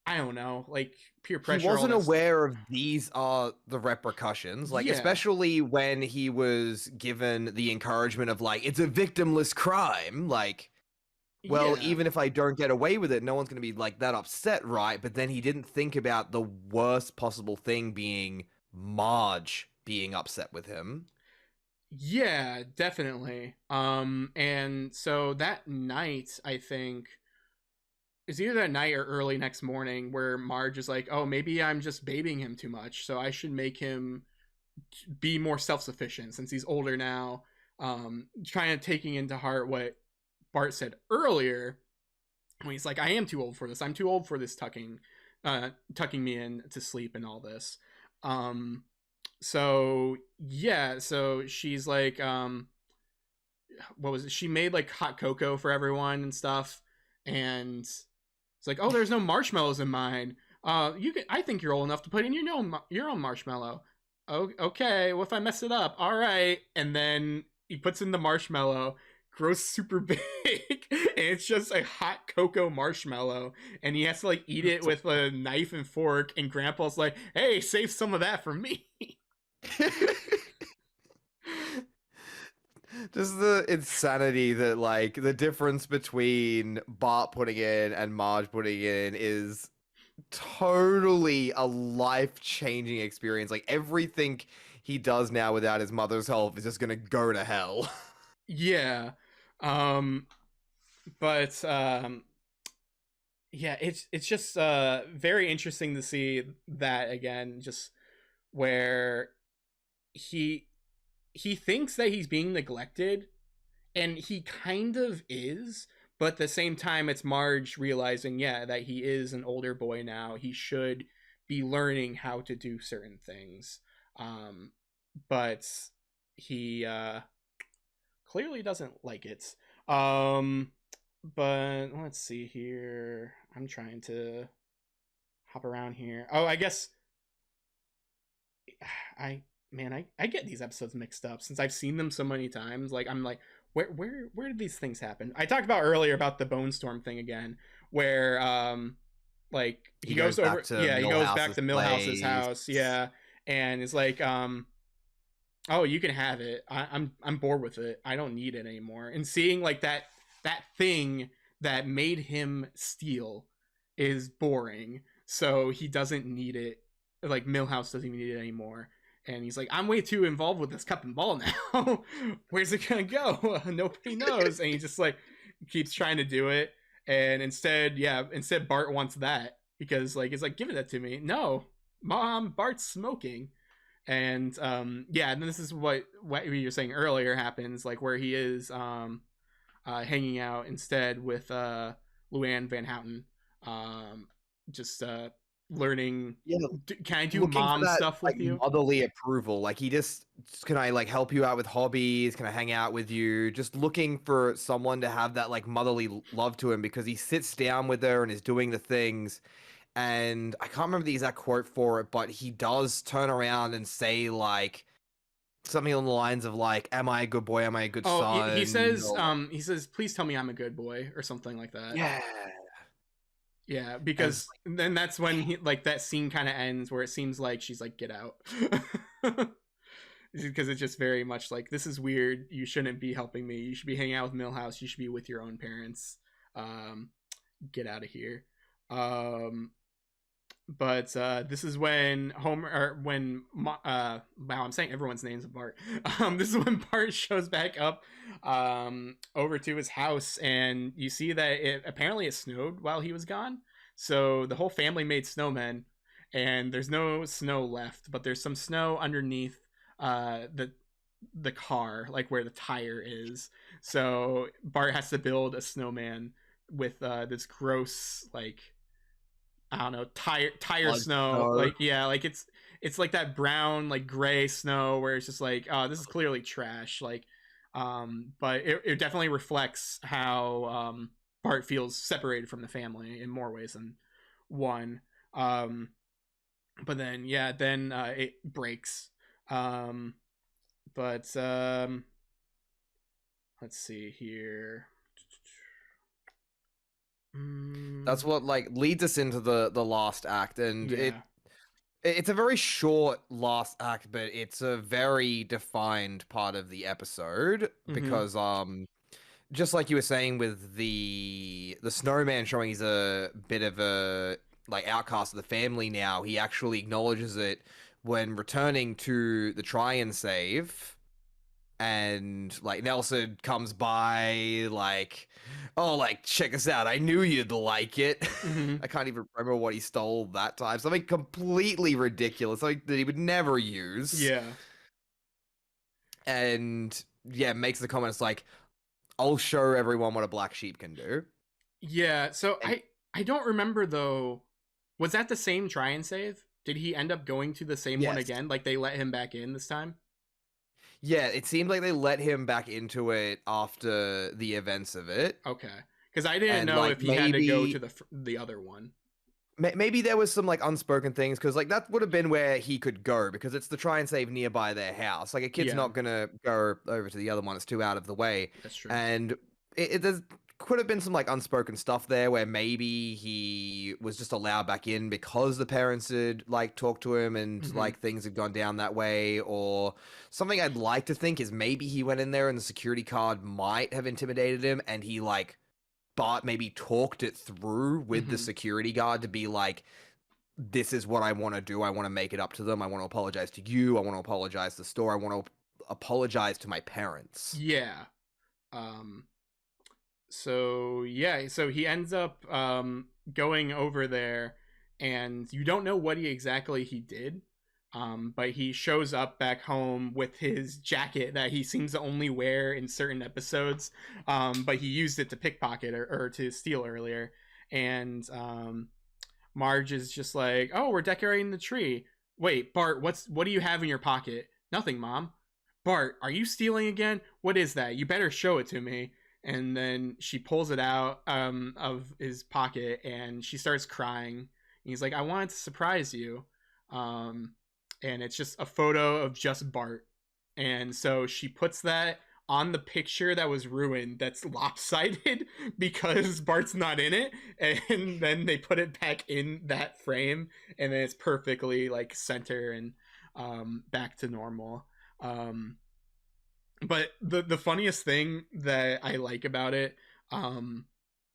A: I don't know, like, peer pressure.
B: He wasn't aware of these are the repercussions, like, yeah. Especially when he was given the encouragement of like, it's a victimless crime, like, well, yeah. Even if I don't get away with it, no one's going to be like that upset, right? But then he didn't think about the worst possible thing being Marge being upset with him.
A: Yeah, definitely. And so that night, I think, is either that night or early next morning, where Marge is like, oh, maybe I'm just babying him too much, so I should make him be more self-sufficient since he's older now. kind of taking into heart what Bart said earlier when he's like, I am too old for this. I'm too old for this tucking me in to sleep and all this. Um, so yeah, so she's like, what was it? She made like hot cocoa for everyone and stuff, and it's like, oh, there's no marshmallows in mine. You can. I think you're old enough to put in your own marshmallow. Oh, okay. Well, if I mess it up, all right. And then he puts in the marshmallow, grows super big, and it's just a hot cocoa marshmallow. And he has to like eat it with a knife and fork. And Grandpa's like, "Hey, save some of that for me."
B: Just the insanity that like the difference between Bart putting in and Marge putting in is totally a life-changing experience. Like everything he does now without his mother's help is just gonna go to hell.
A: Yeah. Um, but yeah, it's just very interesting to see that again, just where he he thinks that he's being neglected, and he kind of is, but at the same time it's Marge realizing, yeah, that he is an older boy now. He should be learning how to do certain things. Um but he clearly doesn't like it. Um but let's see here. I'm trying to hop around here. Oh, I guess I I get these episodes mixed up since I've seen them so many times. Like I'm like, where did these things happen? I talked about earlier about the Bone Storm thing again, where like
B: He goes back to
A: he goes back
B: Millhouse's
A: to Millhouse's
B: place.
A: house, yeah, and it's like oh, you can have it. I'm bored with it. I don't need it anymore. And seeing like that thing that made him steal is boring, so he doesn't need it. Like Millhouse doesn't even need it anymore. And he's like, I'm way too involved with this cup and ball now. Where's it gonna go? Nobody knows. And he just like keeps trying to do it. And instead Bart wants that because like it's like, give it to me. No, Mom, Bart's smoking. And yeah, and this is what you were saying earlier happens, like where he is hanging out instead with Luann Van Houten, um, just learning.
B: Yeah,
A: Can I do
B: looking for
A: mom
B: that
A: stuff
B: like
A: with you?
B: motherly approval. Like he just can I like help you out with hobbies? Can I hang out with you? Just looking for someone to have that like motherly love to him because he sits down with her and is doing the things. And I can't remember the exact quote for it, but he does turn around and say like something on the lines of like, "Am I a good boy? Am I a good
A: Oh,
B: son?" Or,
A: he says, please tell me I'm a good boy or something like that.
B: yeah,
A: Yeah,
B: and it's
A: because then that's when he like that scene kind of ends where it seems like she's like, get out. Because it's just very much like, this is weird. You shouldn't be helping me. You should be hanging out with Millhouse. You should be with your own parents. Um, get out of here. Um, but this is when Homer, or when wow, I'm saying everyone's names of Bart. This is when Bart shows back up over to his house, and you see that it apparently it snowed while he was gone. So the whole family made snowmen, and there's no snow left, but there's some snow underneath the car, like where the tire is. So Bart has to build a snowman with this gross, like, I don't know, tire
B: blood
A: snow.
B: snow.
A: Like, yeah, like it's like that brown, like gray snow where it's just like, oh, this is clearly trash. Like, but it definitely reflects how Bart feels separated from the family in more ways than one. Um, but then yeah, then it breaks. Um, but let's see here.
B: That's what like leads us into the last act, and
A: Yeah.
B: it's a very short last act, but it's a very defined part of the episode
A: Mm-hmm.
B: because just like you were saying with the snowman showing he's a bit of a like outcast of the family now, he actually acknowledges it when returning to the try and save, and like Nelson comes by like, oh, like check us out, I knew you'd like it.
A: Mm-hmm.
B: I can't even remember what he stole that time, something completely ridiculous, something that he would never use.
A: Yeah.
B: and yeah, makes the comments like, "I'll show everyone what a black sheep can do."
A: Yeah, so
B: And
A: I don't remember though. Was that the same try and save? Did he end up going to the same one
B: yes,
A: again? Like they let him back in this time?
B: yeah, it seemed like they let him back into it after the events of it,
A: Okay. Cuz I didn't
B: and
A: know
B: like
A: if he had to go to
B: maybe
A: the other one.
B: maybe there was some like unspoken things because like that would have been where he could go because it's the try and save nearby their house. Like a kid's
A: Yeah,
B: not gonna go over to the other one; it's too out of the way.
A: that's true.
B: And there's could have been some like unspoken stuff there where maybe he was just allowed back in because the parents had like talked to him and
A: Mhm.
B: like things had gone down that way, or something I'd like to think is maybe he went in there and the security card might have intimidated him and he like Bart maybe talked it through with the
A: Mhm.
B: security guard to be like, this is what I want to do. I want to make it up to them. I want to apologize to you. I want to apologize to the store. I want to apologize to my parents.
A: Yeah. Um so yeah, so he ends up going over there, and you don't know what he did. But he shows up back home with his jacket that he seems to only wear in certain episodes. But he used it to pickpocket or to steal earlier. And Marge is just like, "Oh, we're decorating the tree. Wait, Bart, what do you have in your pocket?" "Nothing, Mom." "Bart, are you stealing again? What is that? You better show it to me." And then she pulls it out of his pocket, and she starts crying. And he's like, "I wanted to surprise you." Um, and it's just a photo of just Bart. And so she puts that on the picture that was ruined, that's lopsided because Bart's not in it, and then they put it back in that frame, and then it's perfectly like center and back to normal. Um, but the funniest thing that I like about it, um,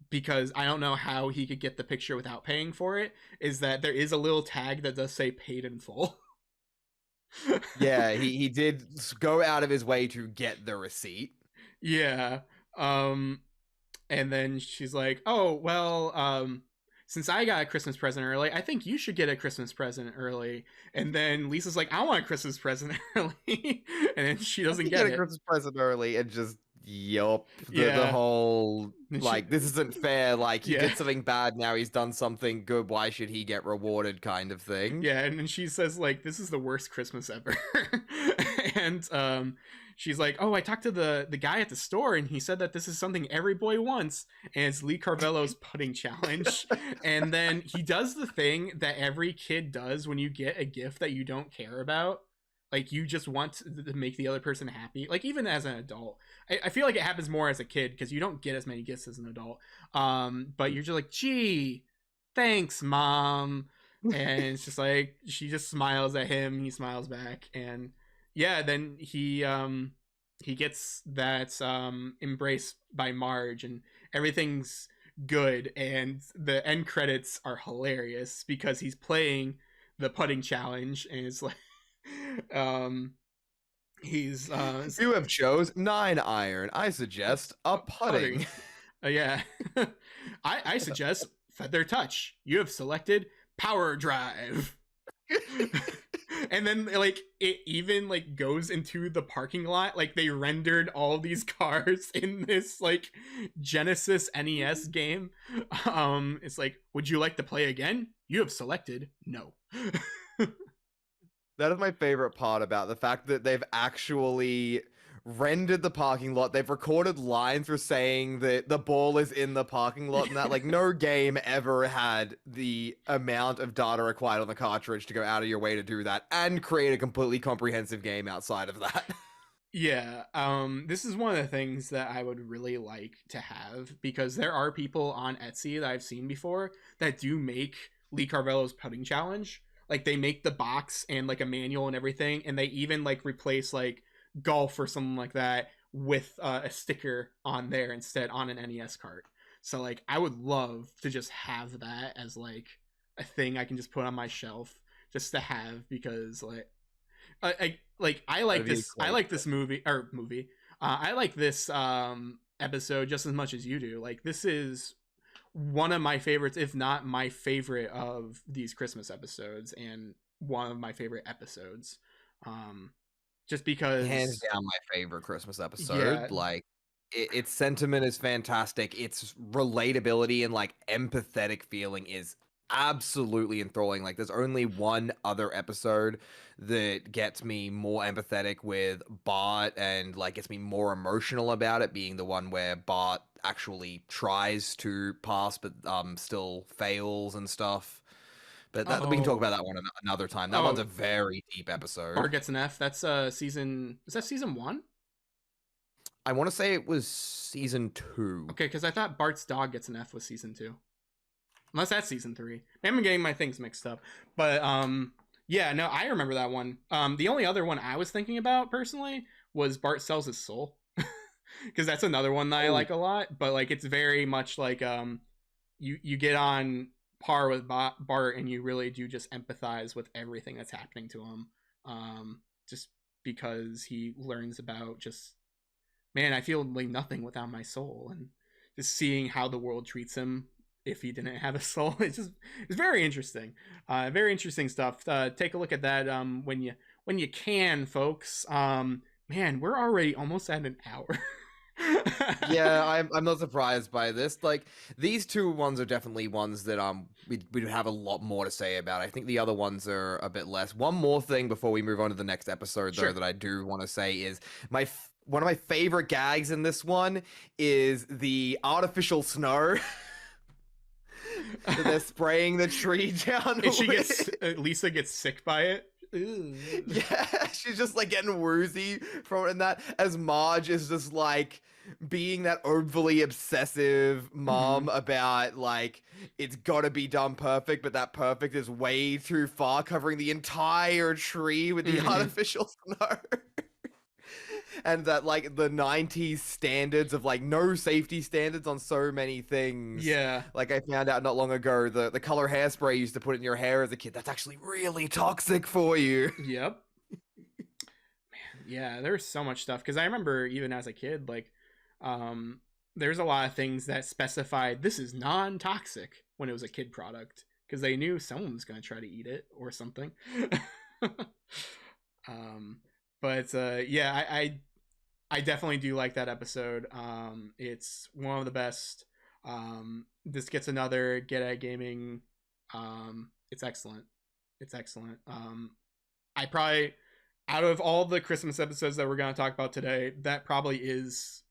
A: because I don't know how he could get the picture without paying for it, is that there is a little tag that does say paid in full.
B: Yeah, he did go out of his way to get the receipt.
A: Yeah. Um, and then she's like, "Oh, well, since I got a Christmas present early, I think you should get a Christmas present early." And then Lisa's like, "I want a Christmas present early." And then she
B: I
A: doesn't
B: think
A: get
B: get a
A: it.
B: Christmas present early and just yup the
A: Yeah.
B: whole
A: And she
B: like this isn't fair. Like he
A: yeah.
B: did something bad, now he's done something good. Why should he get rewarded? Kind of thing.
A: Yeah, and then she says like, "This is the worst Christmas ever." And she's like, "Oh, I talked to the guy at the store, and he said that this is something every boy wants, and it's Lee Carvello's pudding challenge." And then he does the thing that every kid does when you get a gift that you don't care about. Like you just want to make the other person happy. Like even as an adult, I feel like it happens more as a kid because you don't get as many gifts as an adult. But you're just like, "Gee, thanks, mom." And it's just like she just smiles at him, he smiles back, and yeah, then he gets that embrace by Marge, and everything's good, and the end credits are hilarious because he's playing the putting challenge, and it's like um he's
B: You have chose 9 iron. I suggest a
A: putting.
B: putting.
A: Yeah. I suggest feather touch. You have selected power drive. And then like it even like goes into the parking lot, like they rendered all these cars in this like Genesis NES game. It's like, would you like to play again? You have selected no.
B: That is my favorite part about the fact that they've actually rendered the parking lot. They've recorded lines for saying that the ball is in the parking lot and that like no game ever had the amount of data required on the cartridge to go out of your way to do that and create a completely comprehensive game outside of that.
A: Yeah, this is one of the things that I would really like to have, because there are people on Etsy that I've seen before that do make Lee Carvello's putting challenge. Like they make the box and like a manual and everything, and they even like replace like golf or something like that with a sticker on there instead on an NES cart. So like I would love to just have that as like a thing I can just put on my shelf just to have, because like I like
B: That'd be a
A: this. I
B: great
A: like this
B: thing.
A: movie. I like this episode just as much as you do. Like this is one of my favorites, if not my favorite of these Christmas episodes, and one of my favorite episodes. Um, just
B: Hands
A: because,
B: down my favorite Christmas
A: yeah.
B: episode. Like its sentiment is fantastic. Its relatability and like empathetic feeling is absolutely enthralling. Like there's only one other episode that gets me more empathetic with Bart and like gets me more emotional about it, being the one where Bart actually tries to pass but still fails and stuff. But that we can talk
A: Oh,
B: about that one another time. That one's
A: oh,
B: a very deep episode.
A: Bart gets an F. That's season. Is that season one?
B: I want to say it was season 2.
A: Okay, because I thought Bart's dog gets an F with season two. Unless that's season three. Maybe I'm getting my things mixed up. But yeah, no, I remember that one. The only other one I was thinking about personally was Bart sells his soul. Because that's another one that I
B: Oh,
A: like a lot. But like it's very much like you get on par with Bart and you really do just empathize with everything that's happening to him. Just because he learns about just, man, I feel like nothing without my soul, and just seeing how the world treats him if he didn't have a soul. It's very interesting. Very interesting stuff. Take a look at that when you can, folks. Man, we're already almost at an hour.
B: yeah, I'm not surprised by this. Like these two ones are definitely ones that we'd have a lot more to say about. I think the other ones are a bit less. One more thing before we move on to the next episode, though,
A: Sure.
B: that I do want to say is one of my favorite gags in this one is the artificial snow that they're spraying the tree down
A: And she gets
B: with.
A: Lisa gets sick by it. Ew.
B: Yeah, she's just like getting woozy from it, and that as Marge is just like being that overly obsessive
A: Mhm.
B: mom about like it's gotta be done perfect, but that perfect is way too far, covering the entire tree with the
A: Mhm.
B: artificial snow. And that like the 90s standards of like no safety standards on so many things.
A: Yeah.
B: Like I found out not long ago, the color hairspray you used to put in your hair as a kid, that's actually really toxic for you.
A: Yep. Yeah, there's so much stuff because I remember even as a kid, like, there's a lot of things that specified this is non-toxic when it was a kid product because they knew someone was going to try to eat it or something. um, but yeah, I definitely do like that episode. It's one of the best. This gets another Get at Gaming. It's excellent. It's excellent. I probably, out of all the Christmas episodes that we're going to talk about today, that probably is.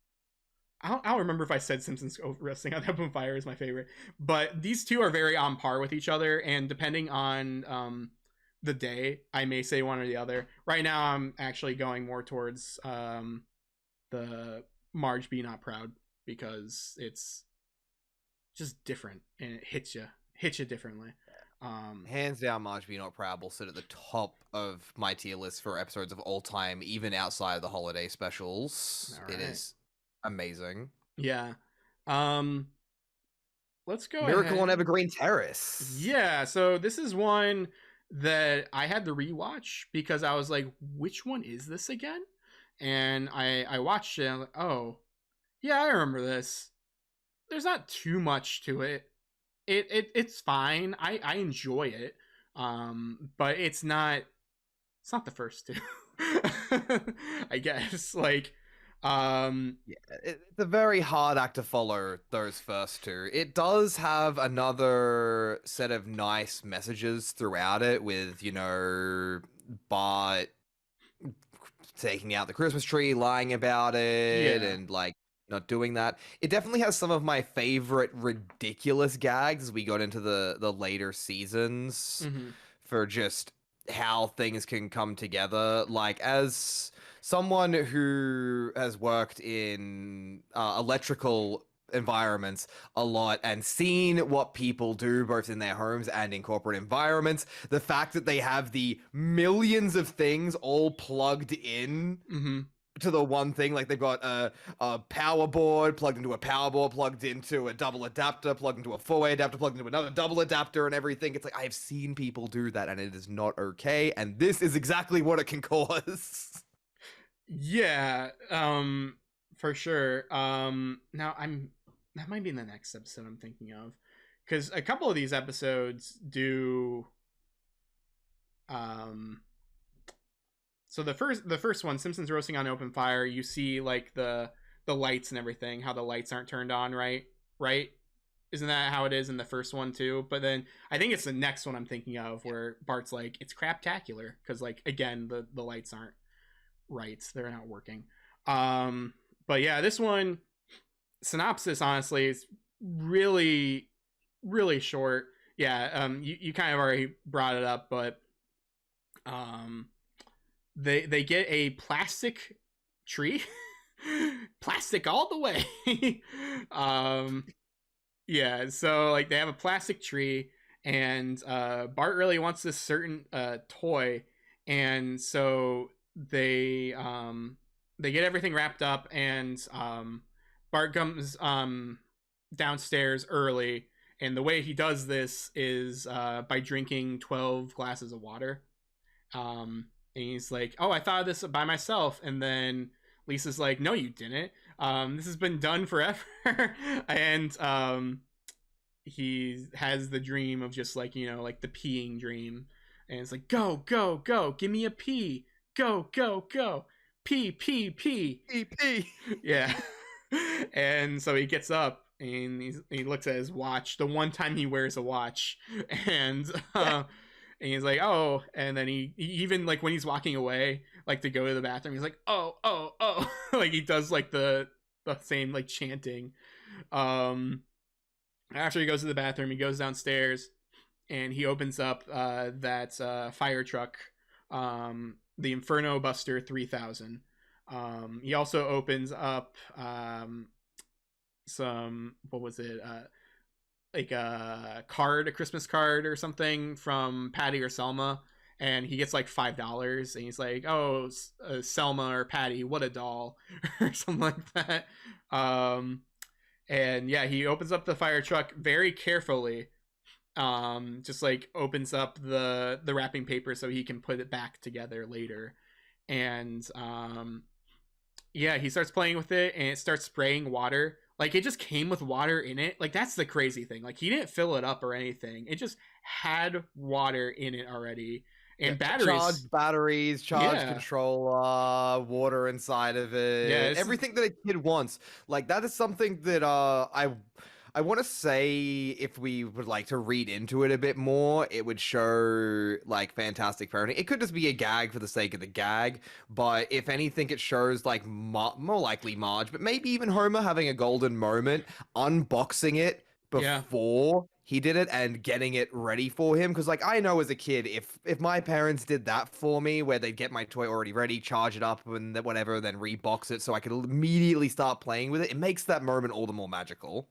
A: I don't remember if I said Simpsons Roasting on Open Fire is my favorite, but these two are very on par with each other, and depending on the day, I may say one or the other. Right now, I'm actually going more towards the Marge Be Not Proud because it's just different and it hits you differently. Um,
B: Hands down, Marge Be Not Proud will sit at the top of my tier list for episodes of all time, even outside of the holiday specials.
A: all
B: It
A: right,
B: is amazing.
A: yeah. Um, let's go
B: Miracle on
A: ahead.
B: Evergreen Terrace.
A: Yeah, so this is one that I had to rewatch because I was like, which one is this again? And I watched it and I'm like, oh, yeah, I remember this. There's not too much to it. It's fine. I enjoy it. But it's not the first two. I guess. Like, um
B: Yeah, it's a very hard act to follow those first two. It does have another set of nice messages throughout it with, Bart taking out the Christmas tree, lying about it,
A: yeah.
B: and like not doing that. It definitely has some of my favorite ridiculous gags as we got into the later seasons
A: Hmm.
B: for just how things can come together. Like as someone who has worked in electrical environments a lot and seen what people do both in their homes and in corporate environments, the fact that they have the millions of things all plugged in
A: Hmm.
B: to the one thing, like they've got a power board plugged into a power board, plugged into a double adapter, plugged into a four-way adapter, plugged into another double adapter and everything. It's like I have seen people do that and it is not okay, and this is exactly what it can cause.
A: Yeah, for sure. Now that might be in the next episode I'm thinking of, because a couple of these episodes do um So the first one, Simpsons roasting on open fire, you see like the lights and everything, how the lights aren't turned on right, right? Isn't that how it is in the first one too? But then I think it's the next one I'm thinking of where Bart's like, it's craptacular because like again the lights aren't right, they're not working. Um, but yeah, this one synopsis honestly is really really short. Yeah, you kind of already brought it up, but um, they get a plastic tree, plastic all the way. um, yeah, so like they have a plastic tree, and Bart really wants this certain toy, and so they get everything wrapped up, and Bart comes downstairs early, and the way he does this is by drinking 12 glasses of water. And he's like, "Oh, I thought of this by myself," and then Lisa's like, "No, you didn't. This has been done forever." And he has the dream of just like like the peeing dream, and it's like, "Go, go, go! Give me a pee! Go, go, go! Pee, pee, pee!"
B: EP.
A: Yeah. And so he gets up and he looks at his watch, the one time he wears a watch, and and he's like, "Oh," and then he even like when he's walking away, like to go to the bathroom, he's like, "Oh, oh, oh," like he does like the same like chanting. Um, After he goes to the bathroom, he goes downstairs and he opens up that fire truck, the Inferno Buster 3000. He also opens up some, what was it? Like a Christmas card or something from Patty or Selma, and he gets like $5, and he's like, "Oh, Selma or Patty, what a doll," or something like that. And yeah, he opens up the fire truck very carefully. Just like opens up the wrapping paper so he can put it back together later, and yeah, he starts playing with it and it starts spraying water. Like it just came with water in it. Like that's the crazy thing. Like he didn't fill it up or anything. It just had water in it already.
B: Yeah,
A: And batteries.
B: charged batteries, charged
A: Yeah.
B: controller, water inside of
A: Yeah,
B: it,
A: this is
B: everything that a kid wants. Like that is something that I want to say if we would like to read into it a bit more, it would show like fantastic parenting. It could just be a gag for the sake of the gag, but if anything, it shows like more likely Marge, but maybe even Homer having a golden moment, unboxing it
A: yeah.
B: before he did it and getting it ready for him. Because like I know as a kid, if my parents did that for me, where they'd get my toy already ready, charge it up and whatever, then rebox it so I could immediately start playing with it, it makes that moment all the more magical.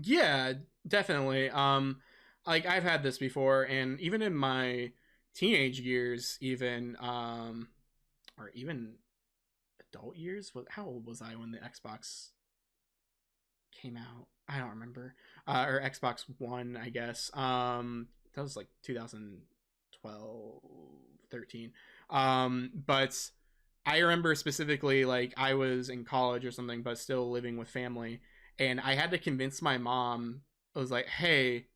A: Yeah, definitely. Like I've had this before, and even in my teenage years, even or even adult years, how old was I when the Xbox came out? I don't remember. Or Xbox One, I guess. That was like 2012, 13. But I remember specifically like I was in college or something, but still living with family, and I had to convince my mom. I was like, "Hey,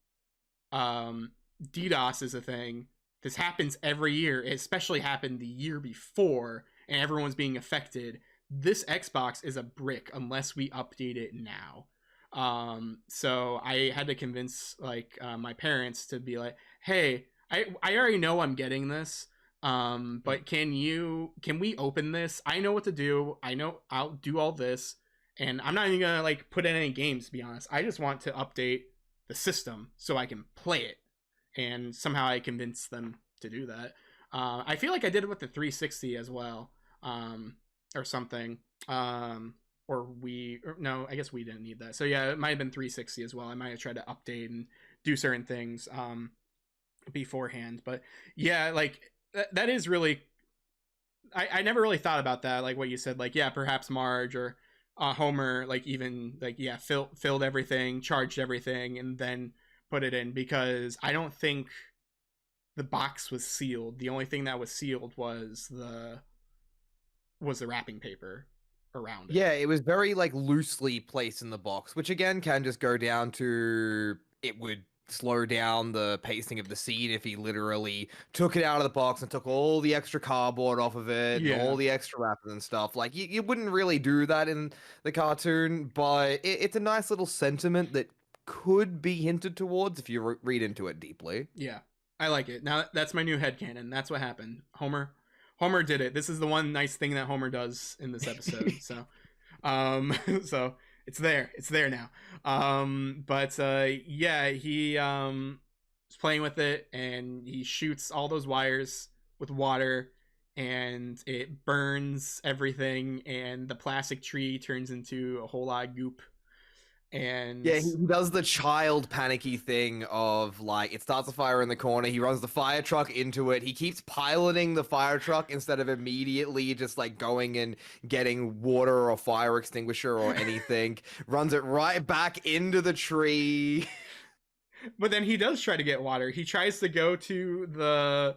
A: DDoS is a thing. This happens every year. It especially happened the year before, and everyone's being affected. This Xbox is a brick unless we update it now." So I had to convince like my parents to be like, "Hey, I already know I'm getting this. But can we open this? I know what to do. I know I'll do all this, and I'm not even gonna like put in any games, to be honest. I just want to update the system so I can play it." And somehow I convinced them to do that. I feel like I did it with the 360 as well, or something. Or no, I guess we didn't need that. So yeah, it might have been 360 as well. I might have tried to update and do certain things beforehand. But yeah, like that is really. I never really thought about that. Like what you said, like yeah, perhaps Marge or Homer, like even like yeah, filled everything, charged everything, and then put it in, because I don't think the box was sealed. The only thing that was sealed was the wrapping paper around it.
B: Yeah, it was very like loosely placed in the box, which again can just go down to it would slow down the pacing of the scene if he literally took it out of the box and took all the extra cardboard off of it and all
A: Yeah.
B: the extra wrappers and stuff. Like you wouldn't really do that in the cartoon, but it's a nice little sentiment that could be hinted towards if you read into it deeply.
A: Yeah. I like it. Now that's my new headcanon. That's what happened. Homer did it. This is the one nice thing that Homer does in this episode. So so it's there. It's there now. But yeah, he is playing with it and he shoots all those wires with water and it burns everything and the plastic tree turns into a whole lot of goop. And
B: Yeah, he does the child panicky thing of like it starts a fire in the corner, he runs the fire truck into it, he keeps piloting the fire truck instead of immediately just like going and getting water or fire extinguisher or anything, runs it right back into the tree.
A: but then he does try to get water. He tries to go to the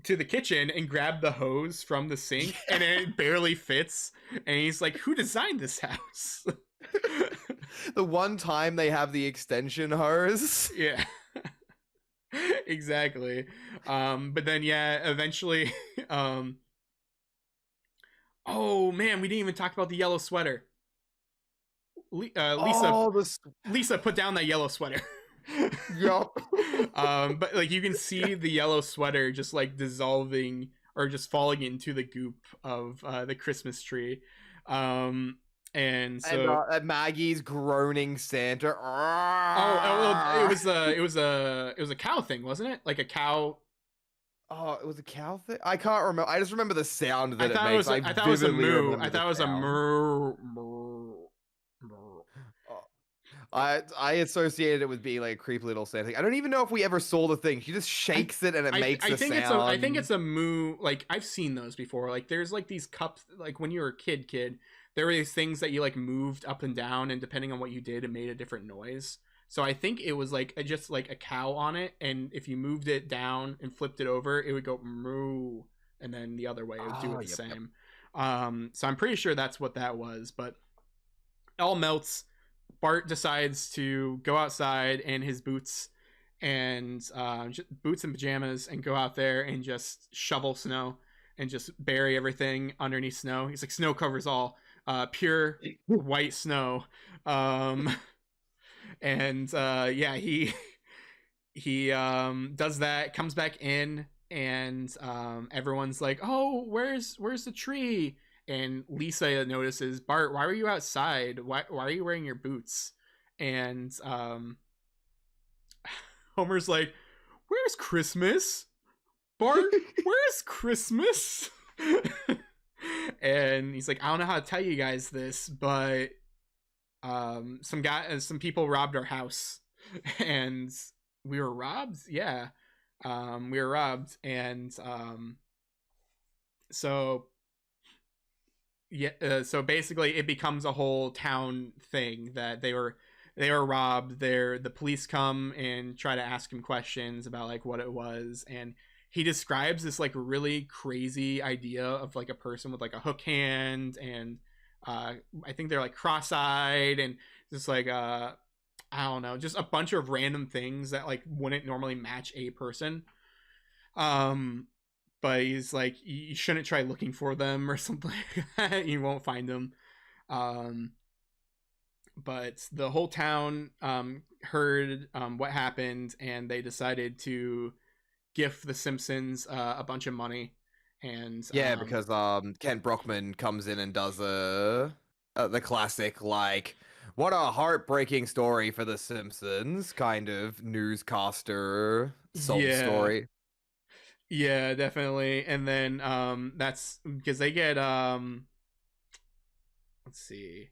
A: kitchen and grab the hose from the sink and it barely fits and he's like, who designed this house?
B: The one time they have the extension hose.
A: Yeah. Exactly. But then yeah, eventually oh man, we didn't even talk about the yellow sweater. Lisa
B: Oh,
A: Lisa put down that yellow sweater.
B: yup.
A: But like you can see the yellow sweater just like dissolving or just falling into the goop of the Christmas tree. And so
B: And Maggie's groaning Santa.
A: well, it was a cow thing, wasn't it? Like a cow.
B: Oh, it was a cow thing? I can't remember. I just remember the sound that it makes.
A: I thought it was a
B: vividly
A: moo.
B: remember
A: I thought
B: the
A: it was a
B: sound.
A: moo.
B: I associated it with being like a creepy little Santa thing. I don't even know if we ever saw the thing. She just shakes it and it makes
A: I
B: the
A: think
B: sound.
A: I think it's a moo. Like I've seen those before. Like there's like these cups. Like when you were a kid, there were these things that you like moved up and down, and depending on what you did, it made a different noise. So I think it was like just like a cow on it, and if you moved it down and flipped it over, it would go moo, and then the other way it would do it the same. So I'm pretty sure that's what that was. But it all melts. Bart decides to go outside in his boots and boots and pajamas and go out there and just shovel snow and just bury everything underneath snow. He's like, snow covers all. Pure white snow. And yeah, he does that, comes back in, and everyone's like, oh, where's the tree? And Lisa notices, Bart, why were you outside? Why are you wearing your boots? And Homer's like, where's Christmas? Bart, where's Christmas? And he's like, I don't know how to tell you guys this, but some people robbed our house. And we were robbed? Yeah. We were robbed. And so yeah, so basically it becomes a whole town thing that they were robbed. The police come and try to ask him questions about like what it was, and he describes this like really crazy idea of like a person with like a hook hand, and I think they're like cross-eyed, and just like I don't know, just a bunch of random things that like wouldn't normally match a person. But he's like, you shouldn't try looking for them or something like that. You won't find them. But the whole town heard what happened, and they decided to gift the Simpsons a bunch of money. And
B: yeah, because Kent Brockman comes in and does the classic like, what a heartbreaking story for the Simpsons kind of newscaster sob story.
A: Yeah, definitely. And then that's because they get let's see.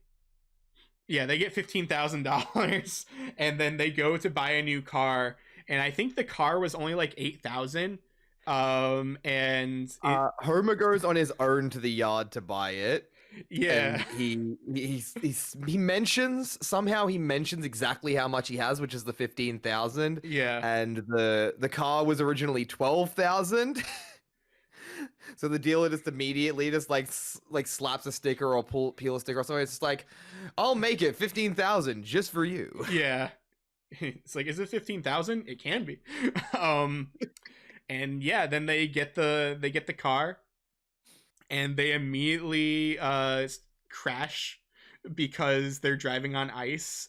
A: Yeah, they get $15,000 and then they go to buy a new car, and I think the car was only like 8,000. And
B: Homer goes on his own to the yard to buy it.
A: Yeah.
B: And he mentions exactly how much he has, which is the 15,000.
A: Yeah.
B: And the car was originally 12,000. So the dealer just immediately just like slaps a sticker or peel a sticker or something. It's just like, I'll make it 15,000 just for you.
A: Yeah. It's like, is it 15,000? It can be. um, and yeah, then they get the car, and they immediately crash because they're driving on ice.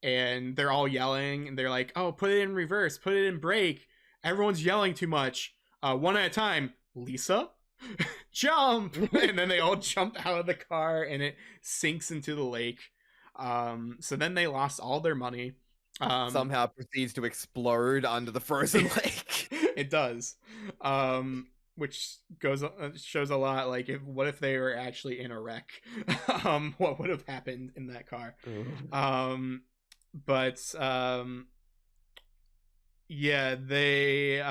A: And they're all yelling, and they're like, "Oh, put it in reverse, put it in brake. Everyone's yelling too much. One at a time. Lisa, jump!" And then they all jump out of the car, and it sinks into the lake. So then they lost all their money.
B: Somehow proceeds to explode under the frozen lake.
A: It does. Which goes shows a lot. Like, what if they were actually in a wreck? What would have happened in that car? But yeah, they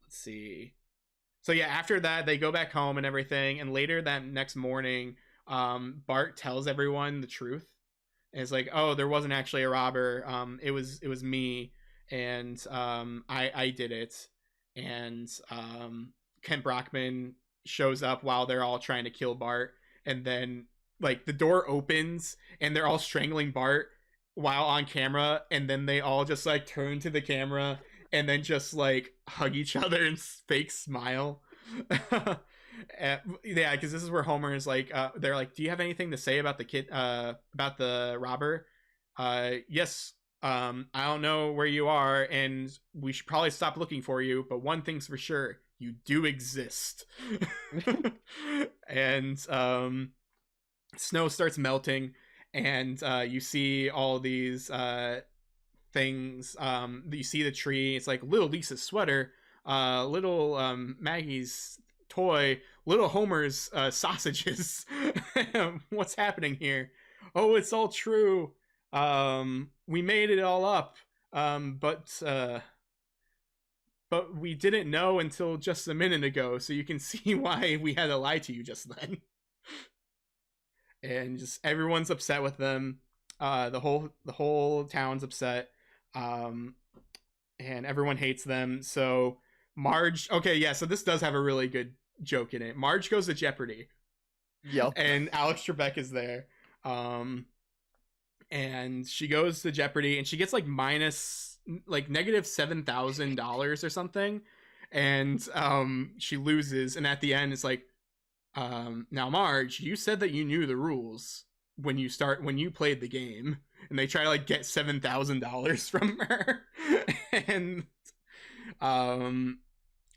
A: let's see. So yeah, after that they go back home and everything, and later that next morning, Bart tells everyone the truth. And it's like, oh, there wasn't actually a robber. It was me, and I did it. And Kent Brockman shows up while they're all trying to kill Bart, and then like the door opens and they're all strangling Bart while on camera, and then they all just like turn to the camera and then just like hug each other and fake smile. Yeah, because this is where Homer is like, they're like, "Do you have anything to say about the kid, about the robber?" Yes. I don't know where you are, and we should probably stop looking for you. But one thing's for sure: you do exist. And snow starts melting, and you see all these things. You see the tree. It's like little Lisa's sweater, little Maggie's toy, little Homer's sausages. What's happening here? Oh, it's all true. We made it all up. But we didn't know until just a minute ago, so you can see why we had to lie to you just then. And just everyone's upset with them. The whole town's upset. And everyone hates them. So Marge, okay, yeah, so this does have a really good joke in it. Marge goes to Jeopardy.
B: Yep.
A: And Alex Trebek is there. And she goes to Jeopardy, and she gets like negative $7,000 or something. And she loses, and at the end it's like, now Marge, you said that you knew the rules when you played the game. And they try to like get $7,000 from her. And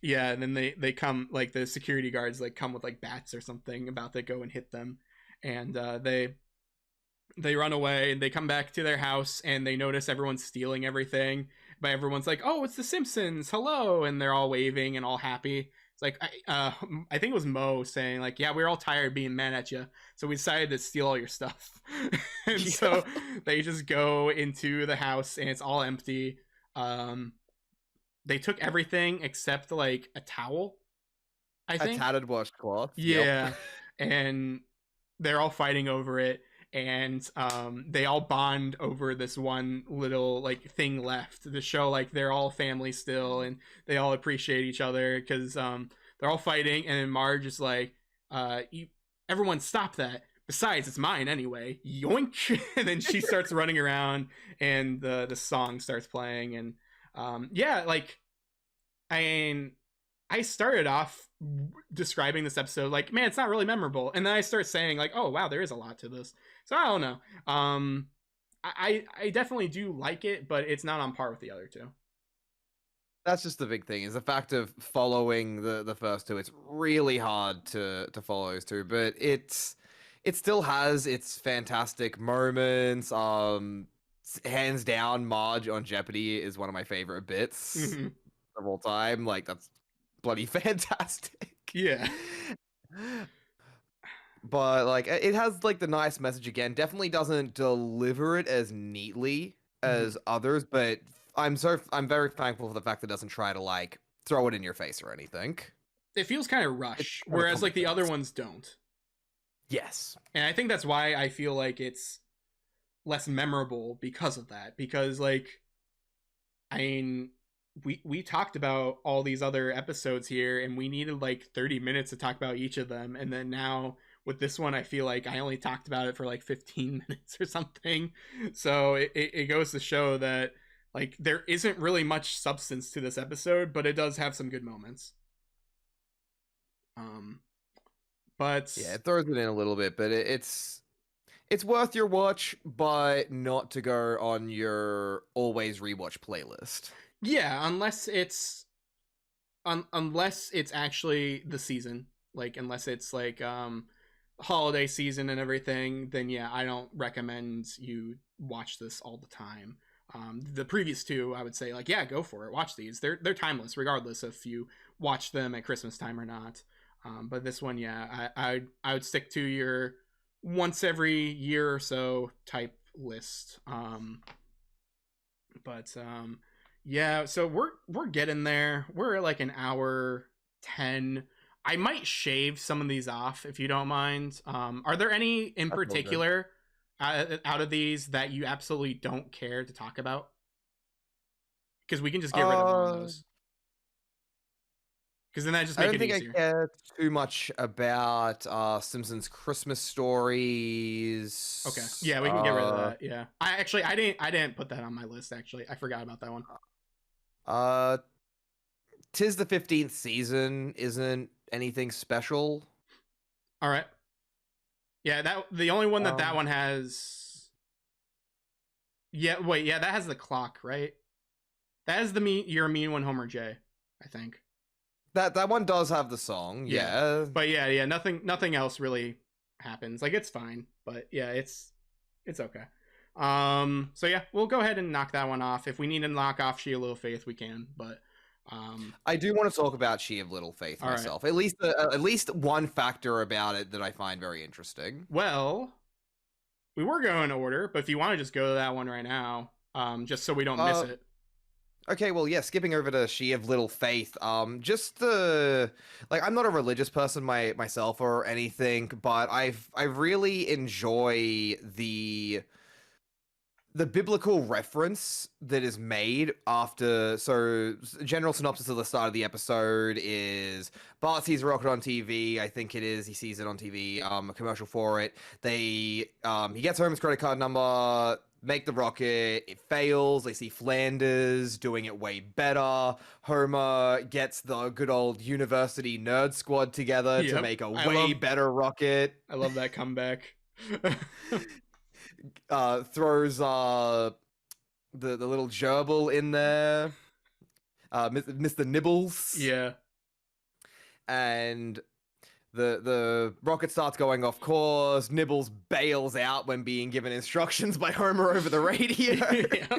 A: yeah, and then they come, like the security guards like come with like bats or something, about to go and hit them. And they run away, and they come back to their house, and they notice everyone's stealing everything. But everyone's like, "Oh, it's the Simpsons, hello!" And they're all waving and all happy. It's like, I think it was Mo saying like, "Yeah, we're all tired of being mad at you, so we decided to steal all your stuff." And so they just go into the house, and it's all empty. They took everything except like a towel, I think.
B: A tattered washcloth.
A: Yeah.
B: Yep.
A: And they're all fighting over it, and they all bond over this one little like thing left to show like they're all family still, and they all appreciate each other, because they're all fighting. And then Marge is like, everyone stop that, besides it's mine anyway, yoink. And then she starts running around, and the song starts playing. And yeah, like, I mean, I started off describing this episode like, man, it's not really memorable, and then I start saying like, oh wow, there is a lot to this. So I don't know. I definitely do like it, but it's not on par with the other two.
B: That's just the big thing, is the fact of following the first two. It's really hard to follow those two, but it still has its fantastic moments. Hands down, Marge on Jeopardy is one of my favorite bits of all time. Like, that's bloody fantastic.
A: Yeah.
B: But like, it has like the nice message again. Definitely doesn't deliver it as neatly as others, but I'm very thankful for the fact that it doesn't try to like throw it in your face or anything.
A: It feels kind of rushed, whereas like the other ones don't.
B: Yes.
A: And I think that's why I feel like it's less memorable because of that. Because like, I mean, we talked about all these other episodes here, and we needed like 30 minutes to talk about each of them, and then now with this one, I feel like I only talked about it for like 15 minutes or something. So it goes to show that like there isn't really much substance to this episode, but it does have some good moments. Um, but
B: Yeah, it throws it in a little bit, but it's worth your watch, but not to go on your always rewatch playlist.
A: yeah, unless it's actually the season, like unless it's like holiday season and everything, then yeah, I don't recommend you watch this all the time. The previous two, I would say like, yeah, go for it, watch these. They're timeless regardless if you watch them at Christmas time or not. But this one, yeah, I would stick to your once every year or so type list. But yeah, so we're getting there. We're at like an hour 10. I might shave some of these off if you don't mind. Are there any in
B: That's all good.
A: particular out of these that you absolutely don't care to talk about? Because we can just get rid of one of
B: Uh,
A: those. Because then that just
B: I
A: make
B: don't
A: it
B: think I
A: easier.
B: care too much about Simpsons Christmas
A: Okay.
B: stories.
A: Yeah, we can get rid of that. Yeah. I didn't put that on my list actually. I forgot about that one.
B: Uh, Tis the 15th season isn't anything special.
A: All right. Yeah, that the only one that
B: Um,
A: one has. Yeah, wait, yeah, that has the clock, right? That is the mean you're a mean one, Homer J, I think.
B: that one does have the song,
A: Yeah.
B: yeah.
A: But yeah, nothing else really happens. Like it's fine, but yeah, it's okay. So yeah, we'll go ahead and knock that one off. If we need to knock off She of Little Faith, we can, but
B: I do want to talk about She of Little Faith
A: all right.
B: myself. At least one factor about it that I find very interesting.
A: Well, we were going to order, but if you want to just go to that one right now, just so we don't miss
B: Uh,
A: it.
B: okay, well, yeah, skipping over to She of Little Faith. Just the like, I'm not a religious person myself or anything, but I really enjoy the biblical reference that is made after. So general synopsis of the start of the episode is Bart sees a rocket on TV. I think it is, he sees it on TV, a commercial for it. He gets Homer's credit card number, make the rocket, it fails. They see Flanders doing it way better. Homer gets the good old university nerd squad together to
A: Yep.
B: make a way better rocket.
A: I love that comeback.
B: Throws the little gerbil in there, Mr. Nibbles,
A: Yeah.
B: and the rocket starts going off course. Nibbles bails out when being given instructions by Homer over the radio.
A: Yeah.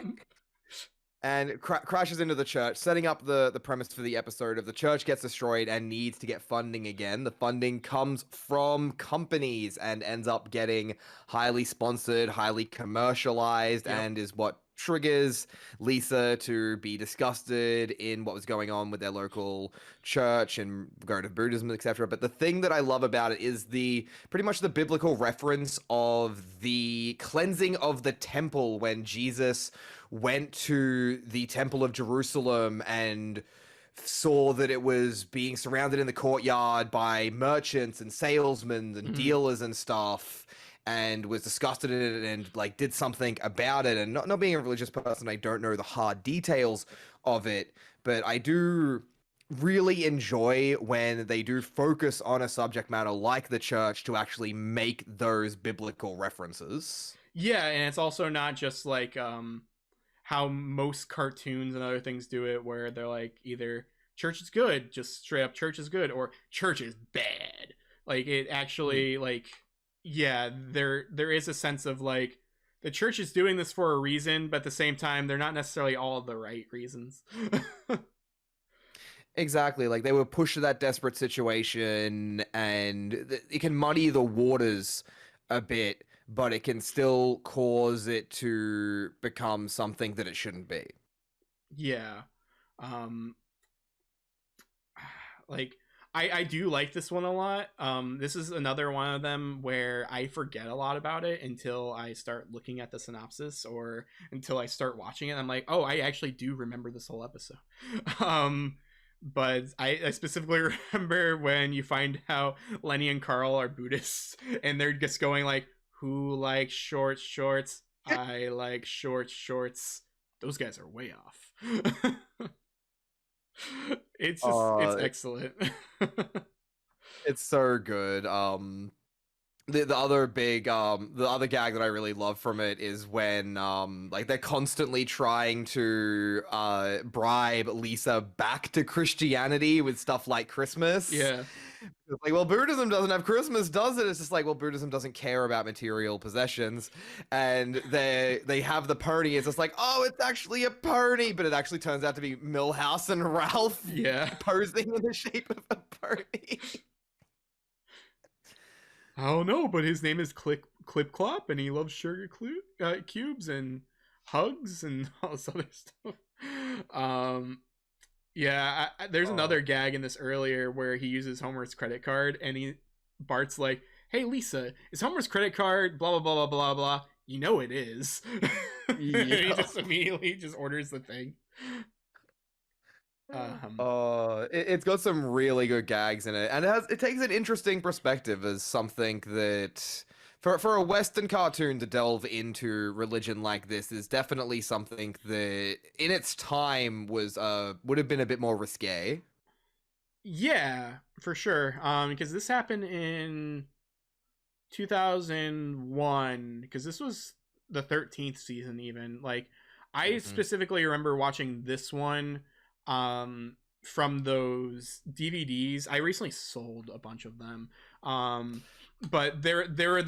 B: And crashes into the church, setting up the premise for the episode of the church gets destroyed and needs to get funding again. The funding comes from companies and ends up getting highly sponsored, highly commercialized,
A: Yep.
B: and is what triggers Lisa to be disgusted in what was going on with their local church and go to Buddhism, etc. But the thing that I love about it is the pretty much the biblical reference of the cleansing of the temple when Jesus went to the Temple of Jerusalem and saw that it was being surrounded in the courtyard by merchants and salesmen and
A: Mhm.
B: dealers and stuff, and was disgusted in it and like did something about it. And not being a religious person, I don't know the hard details of it, but I do really enjoy when they do focus on a subject matter like the church to actually make those biblical references.
A: Yeah, and it's also not just like how most cartoons and other things do it, where they're like either church is good, just straight up church is good, or church is bad. Like it actually like yeah, there is a sense of like the church is doing this for a reason, but at the same time they're not necessarily all the right reasons.
B: Exactly, like they were pushed to that desperate situation, and it can muddy the waters a bit, but it can still cause it to become something that it shouldn't be.
A: Yeah. Um like I do like this one a lot. This is another one of them where I forget a lot about it until I start looking at the synopsis or until I start watching it. I'm like, oh, I actually do remember this whole episode. um but I specifically remember when you find out Lenny and Carl are Buddhists, and they're just going like, "Who likes short shorts? I like short shorts." Those guys are way off. It's
B: Uh,
A: excellent.
B: it's so good. The other big the other gag that I really love from it is when like they're constantly trying to bribe Lisa back to Christianity with stuff like Christmas.
A: Yeah.
B: It's like, well, Buddhism doesn't have Christmas, does it? It's just like, well, Buddhism doesn't care about material possessions, and they have the pony. It's just like, oh, it's actually a pony, but it actually turns out to be Milhouse and Ralph
A: Yeah.
B: posing in the shape of a pony.
A: I don't know, but his name is Clip Clop, and he loves sugar cubes and hugs and all this other stuff. Um, yeah, there's
B: Oh,
A: another gag in this earlier where he uses Homer's credit card, and Bart's like, "Hey Lisa, is Homer's credit card blah blah blah blah blah blah?" You know it is. And he
B: yeah.
A: just immediately just orders the thing. Um,
B: It's got some really good gags in it, and it takes an interesting perspective as something that for a Western cartoon to delve into religion like this is definitely something that in its time was would have been a bit more risque.
A: yeah, for sure. Because this happened in 2001, because this was the 13th season. Even like I
B: Hmm.
A: specifically remember watching this one from those DVDs. I recently sold a bunch of them. But there were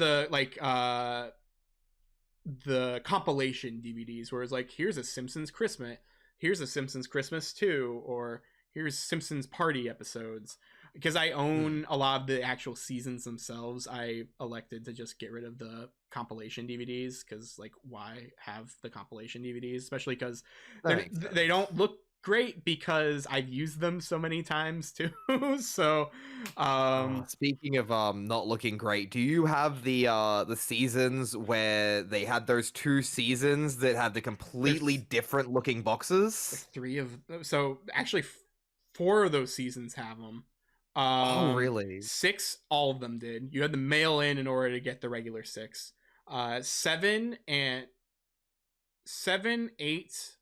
A: the compilation DVDs where it's like, here's a Simpsons Christmas, here's a Simpsons Christmas 2, or here's Simpsons party episodes. Because I
B: Hmm.
A: own a lot of the actual seasons themselves, I elected to just get rid of the compilation DVDs, because like, why have the compilation DVDs, especially because
B: That makes
A: they
B: sense.
A: don't look great because I've used them so many times too. So
B: Oh, speaking of not looking great, do you have the seasons where they had those two seasons that had the completely
A: there's
B: different looking
A: like
B: boxes?
A: three of, so actually four of those seasons have them.
B: Oh, really?
A: Six, all of them did. You had to mail in order to get the regular six. Seven and seven, eight,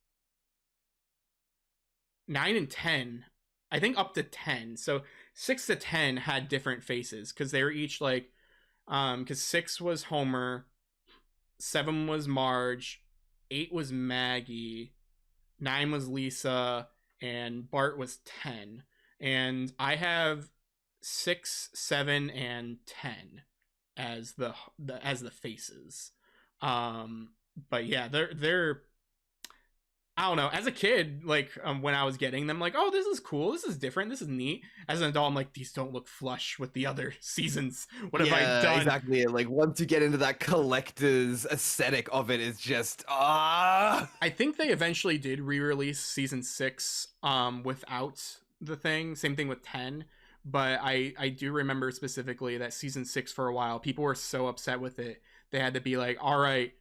A: 9 and 10, I think up to 10. So 6 to 10 had different faces because they were each like, because 6 was Homer, 7 was Marge, 8 was Maggie, 9 was Lisa, and Bart was 10. And I have 6, 7, and 10 as the faces. Um, but yeah, they're I don't know. As a kid, like when I was getting them, like, oh, this is cool. This is different. This is neat. As an adult, I'm like, these don't look flush with the other seasons. What have I
B: Yeah,
A: done?
B: exactly. Like once you get into that collector's aesthetic of it, it's just ah.
A: I think they eventually did re-release season 6 without the thing. Same thing with 10. But I do remember specifically that season 6 for a while, people were so upset with it. They had to be like, all right,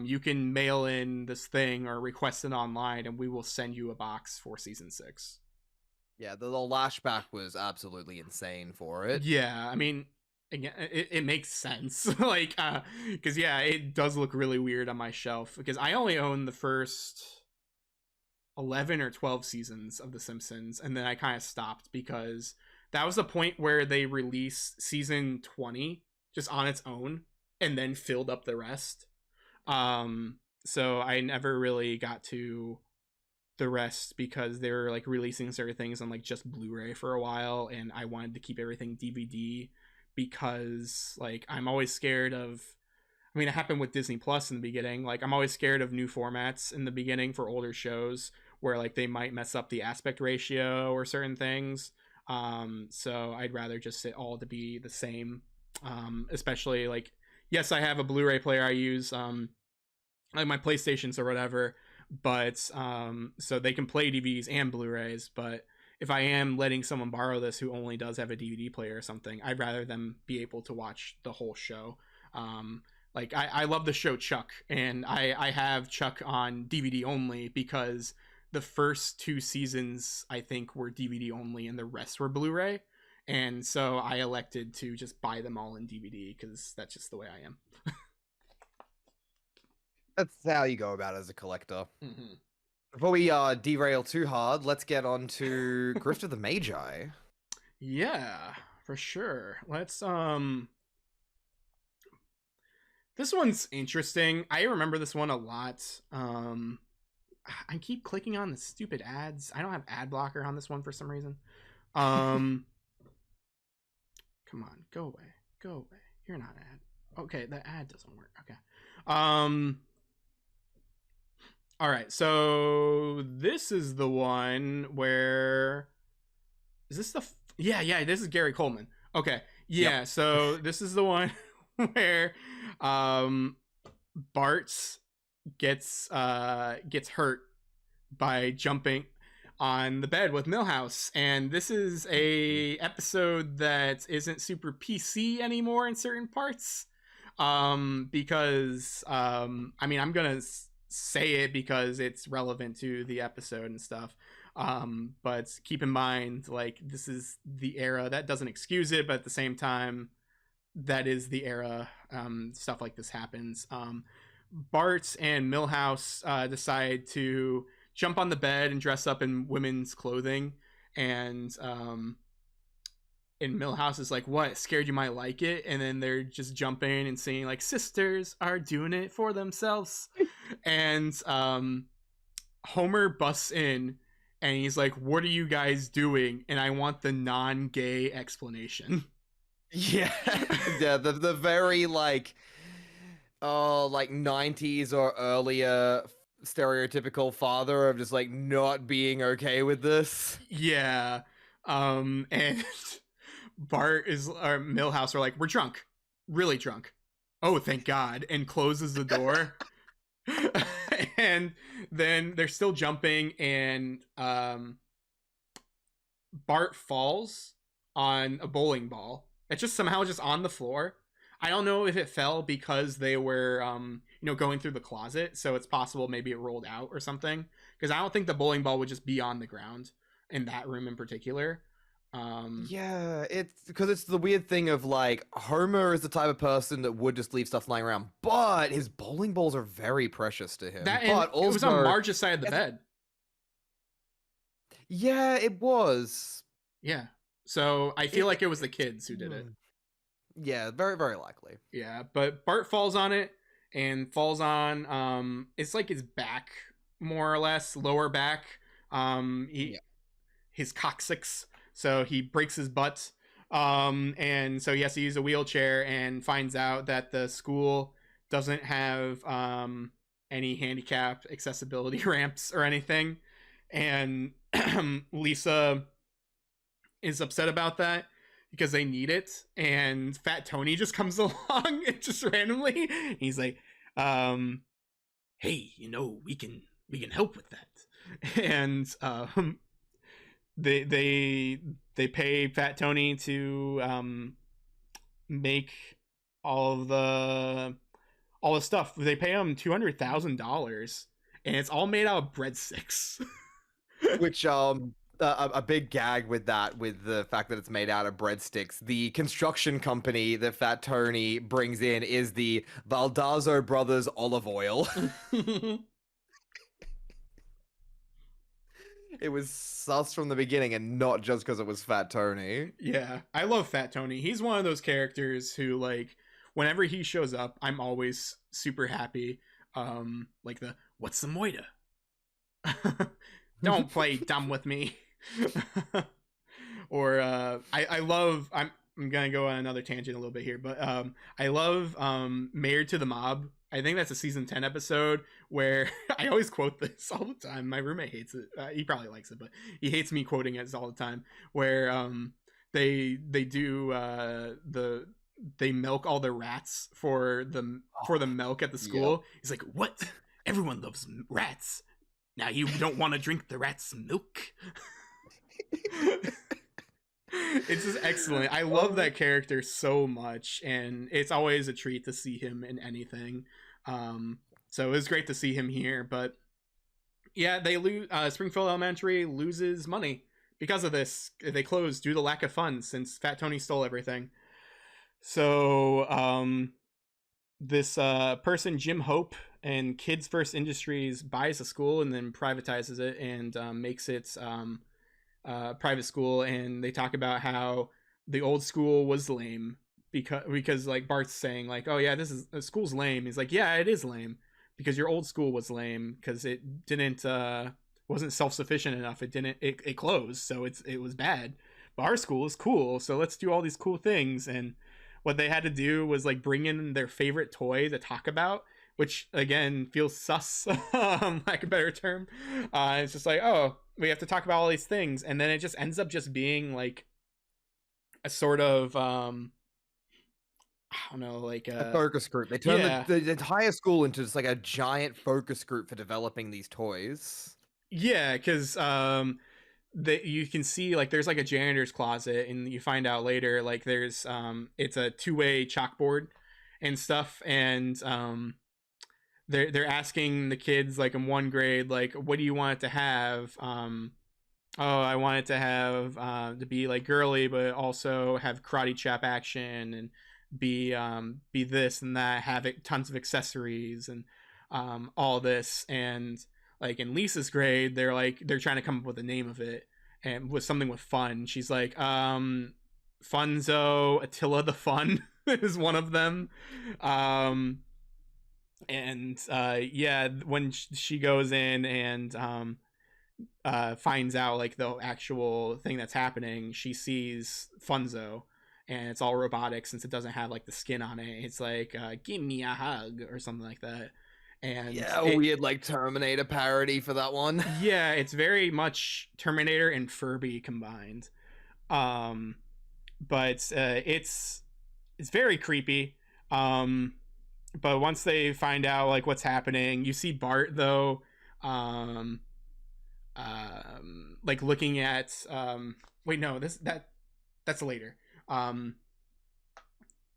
A: you can mail in this thing or request it online, and we will send you a box for season 6.
B: Yeah, the lashback was absolutely insane for it.
A: Yeah, I mean, again, it makes sense. Like, because yeah, it does look really weird on my shelf because I only own the first 11 or 12 seasons of The Simpsons, and then I kind of stopped because that was the point where they released season 20 just on its own and then filled up the rest. So I never really got to the rest because they were like releasing certain things on like just Blu-ray for a while, and I wanted to keep everything DVD because like I'm always scared of, I mean, it happened with Disney Plus in the beginning. Like, I'm always scared of new formats in the beginning for older shows where like they might mess up the aspect ratio or certain things. So I'd rather just sit all to be the same. Especially like, yes, I have a Blu-ray player I use, like my PlayStations or whatever, but so they can play DVDs and Blu-rays. But if I am letting someone borrow this who only does have a DVD player or something, I'd rather them be able to watch the whole show. Um, I love the show Chuck, and I have Chuck on DVD only because the first 2 seasons I think were DVD only, and the rest were Blu-ray. And so I elected to just buy them all in DVD because that's just the way I am.
B: That's how you go about it as a collector.
A: Mm-hmm.
B: Before we derail too hard, let's get on to Grift of the Magi.
A: Yeah, for sure. Let's this one's interesting. I remember this one a lot. I keep clicking on the stupid ads. I don't have ad blocker on this one for some reason. Come on, go away. Go away. You're not an ad. Okay, the ad doesn't work. Okay. All right, so this is the one where is this the yeah, this is Gary Coleman. Okay. Yeah, yep. So this is the one where Bart gets hurt by jumping on the bed with Milhouse, and this is a episode that isn't super PC anymore in certain parts, because I mean, I'm gonna say it because it's relevant to the episode and stuff, but keep in mind, like, this is the era. That doesn't excuse it, but at the same time, that is the era. Stuff like this happens. Bart and Milhouse decide to jump on the bed and dress up in women's clothing, and Milhouse is like, "What? Scared you might like it?" And then they're just jumping and singing like, "Sisters are doing it for themselves." And Homer busts in and he's like, "What are you guys doing?" And I want the non-gay explanation.
B: Yeah, yeah, the very like 90s or earlier stereotypical father of just like not being okay with this.
A: Yeah. And Bart or Milhouse are like, "We're drunk, really drunk. Oh, thank God," and closes the door. And then they're still jumping, and Bart falls on a bowling ball. It's just somehow just on the floor. I don't know if it fell because they were going through the closet, so it's possible maybe it rolled out or something, because I don't think the bowling ball would just be on the ground in that room in particular.
B: Yeah, it's because it's the weird thing of like, Homer is the type of person that would just leave stuff lying around, but his bowling balls are very precious to him.
A: But also, it was on Marge's side of the bed.
B: Yeah, it was.
A: Yeah, so I feel like it was the kids who did it.
B: Yeah, very, very likely.
A: Yeah, but Bart falls on it and falls on it's like his back, more or less, lower back. His coccyx. So he breaks his butt, and so he has to use a wheelchair, and finds out that the school doesn't have any handicap accessibility ramps or anything, and Lisa is upset about that because they need it, and Fat Tony just comes along and just randomly, he's like, "Hey, we can help with that," and they pay Fat Tony to make all the stuff. They pay him $200,000, and it's all made out of breadsticks.
B: Which a big gag with that, with the fact that it's made out of breadsticks. The construction company that Fat Tony brings in is the Baldazzo Brothers Olive Oil. It was sus from the beginning, and not just because it was Fat Tony.
A: Yeah, I love Fat Tony. He's one of those characters who, like, whenever he shows up, I'm always super happy. Like the "What's the moita?" Don't play dumb with me. Or I love, I'm gonna go on another tangent a little bit here, but I love Mayor to the Mob. I think that's a season 10 episode where I always quote this all the time. My roommate hates it. He probably likes it, but he hates me quoting it all the time. Where they do they milk all the rats for the milk at the school. Yep. He's like, "What? Everyone loves rats. Now you don't want to drink the rat's milk?" It's just excellent. I love that character so much, and it's always a treat to see him in anything. So it was great to see him here, but Yeah, they lose. Springfield Elementary loses money because of this. They closed due to lack of funds since Fat Tony stole everything. So this person, Jim Hope, and Kids First Industries buys a school and then privatizes it and makes it private school. And they talk about how the old school was lame because like Bart's saying like, oh yeah, this is the school's lame. He's like, yeah, it is lame because your old school was lame because it didn't wasn't self-sufficient enough. It closed, so it was bad. But our school is cool, so let's do all these cool things. And what they had to do was like bring in their favorite toy to talk about, which again feels sus, like a better term. It's just like, oh, we have to talk about all these things, and then it just ends up just being like a sort of I don't know, like
B: A focus group. They turned
A: yeah,
B: the entire school into just like a giant focus group for developing these toys.
A: yeah, because that you can see like there's like a janitor's closet, and you find out later like there's it's a two-way chalkboard and stuff, and they're asking the kids like in one grade like, what do you want it to have? Oh, I want it to have to be like girly but also have karate chop action and be this and that, have it, tons of accessories and all this. And like in Lisa's grade they're trying to come up with a name of it and with something with fun. She's like Funzo Attila the Fun is one of them. um and yeah, when she goes in and finds out like the actual thing that's happening, she sees Funzo and it's all robotic since it doesn't have like the skin on it. It's like give me a hug or something like that. And
B: Yeah, a weird like Terminator parody for that one.
A: yeah, it's very much Terminator and Furby combined. um but it's very creepy. But once they find out like what's happening, you see Bart though um like looking at wait, no, that's later. um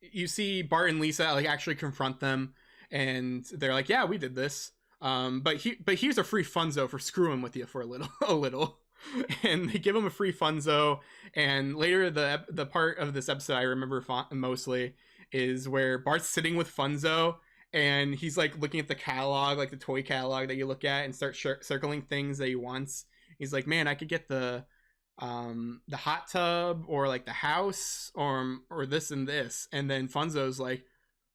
A: you see Bart and Lisa like actually confront them, and they're like, yeah, we did this. But here's a free Funzo for screwing with you for a little a little. And they give him a free Funzo. And later the part of this episode I remember mostly is where Bart's sitting with Funzo and he's like looking at the catalog, like the toy catalog that you look at, and start circling things that he wants. He's like, man, I could get the hot tub or like the house or this and this. And then Funzo's like,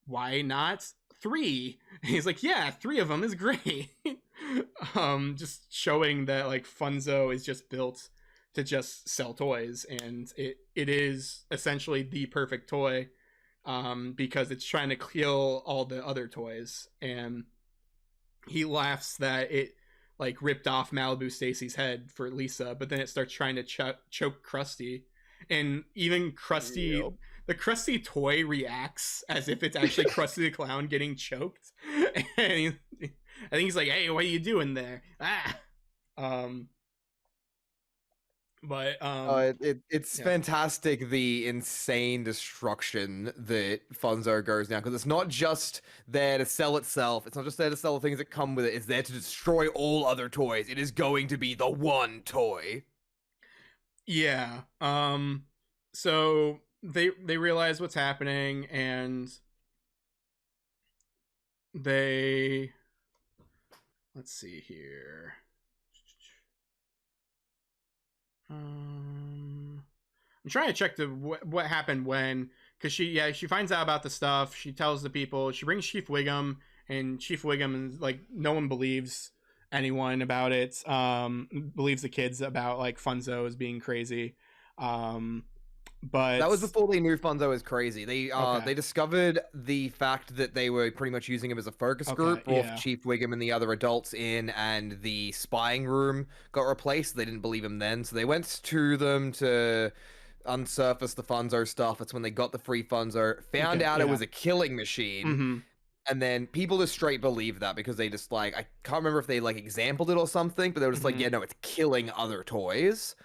A: why not three? And he's like, yeah, three of them is great. Just showing that like Funzo is just built to just sell toys, and it is essentially the perfect toy, because it's trying to kill all the other toys. And he laughs that it like ripped off Malibu Stacy's head for Lisa, but then it starts trying to choke Krusty. And even Krusty,
B: Yep.
A: the Krusty toy reacts as if it's actually Krusty the Clown getting choked. And I think he's like, hey, what are you doing there? Ah. But
B: It's
A: yeah.
B: fantastic, the insane destruction that Funzo goes down, because it's not just there to sell itself, it's not just there to sell the things that come with it, it's there to destroy all other toys. It is going to be the one toy.
A: Yeah. So they realize what's happening, and they, let's see here. I'm trying to check what happened when, because she finds out about the stuff. She tells the people. She brings Chief Wiggum, and Chief Wiggum is like, no one believes anyone about it. Believes the kids about like Funzo as being crazy. But
B: That was before they knew Funzo was crazy.
A: okay,
B: They discovered the fact that they were pretty much using him as a focus group.
A: okay,
B: Brought
A: yeah,
B: Chief Wiggum and the other adults in, and the spying room got replaced. They didn't believe him then, so they went to them to unsurface the Funzo stuff. That's when they got the free Funzo, found
A: okay,
B: out it
A: yeah.
B: was a killing machine.
A: Mm-hmm.
B: And then people just straight believe that, because they just like, I can't remember if they like exampled it or something, but they were just like,
A: Mm-hmm.
B: yeah, no, it's killing other toys.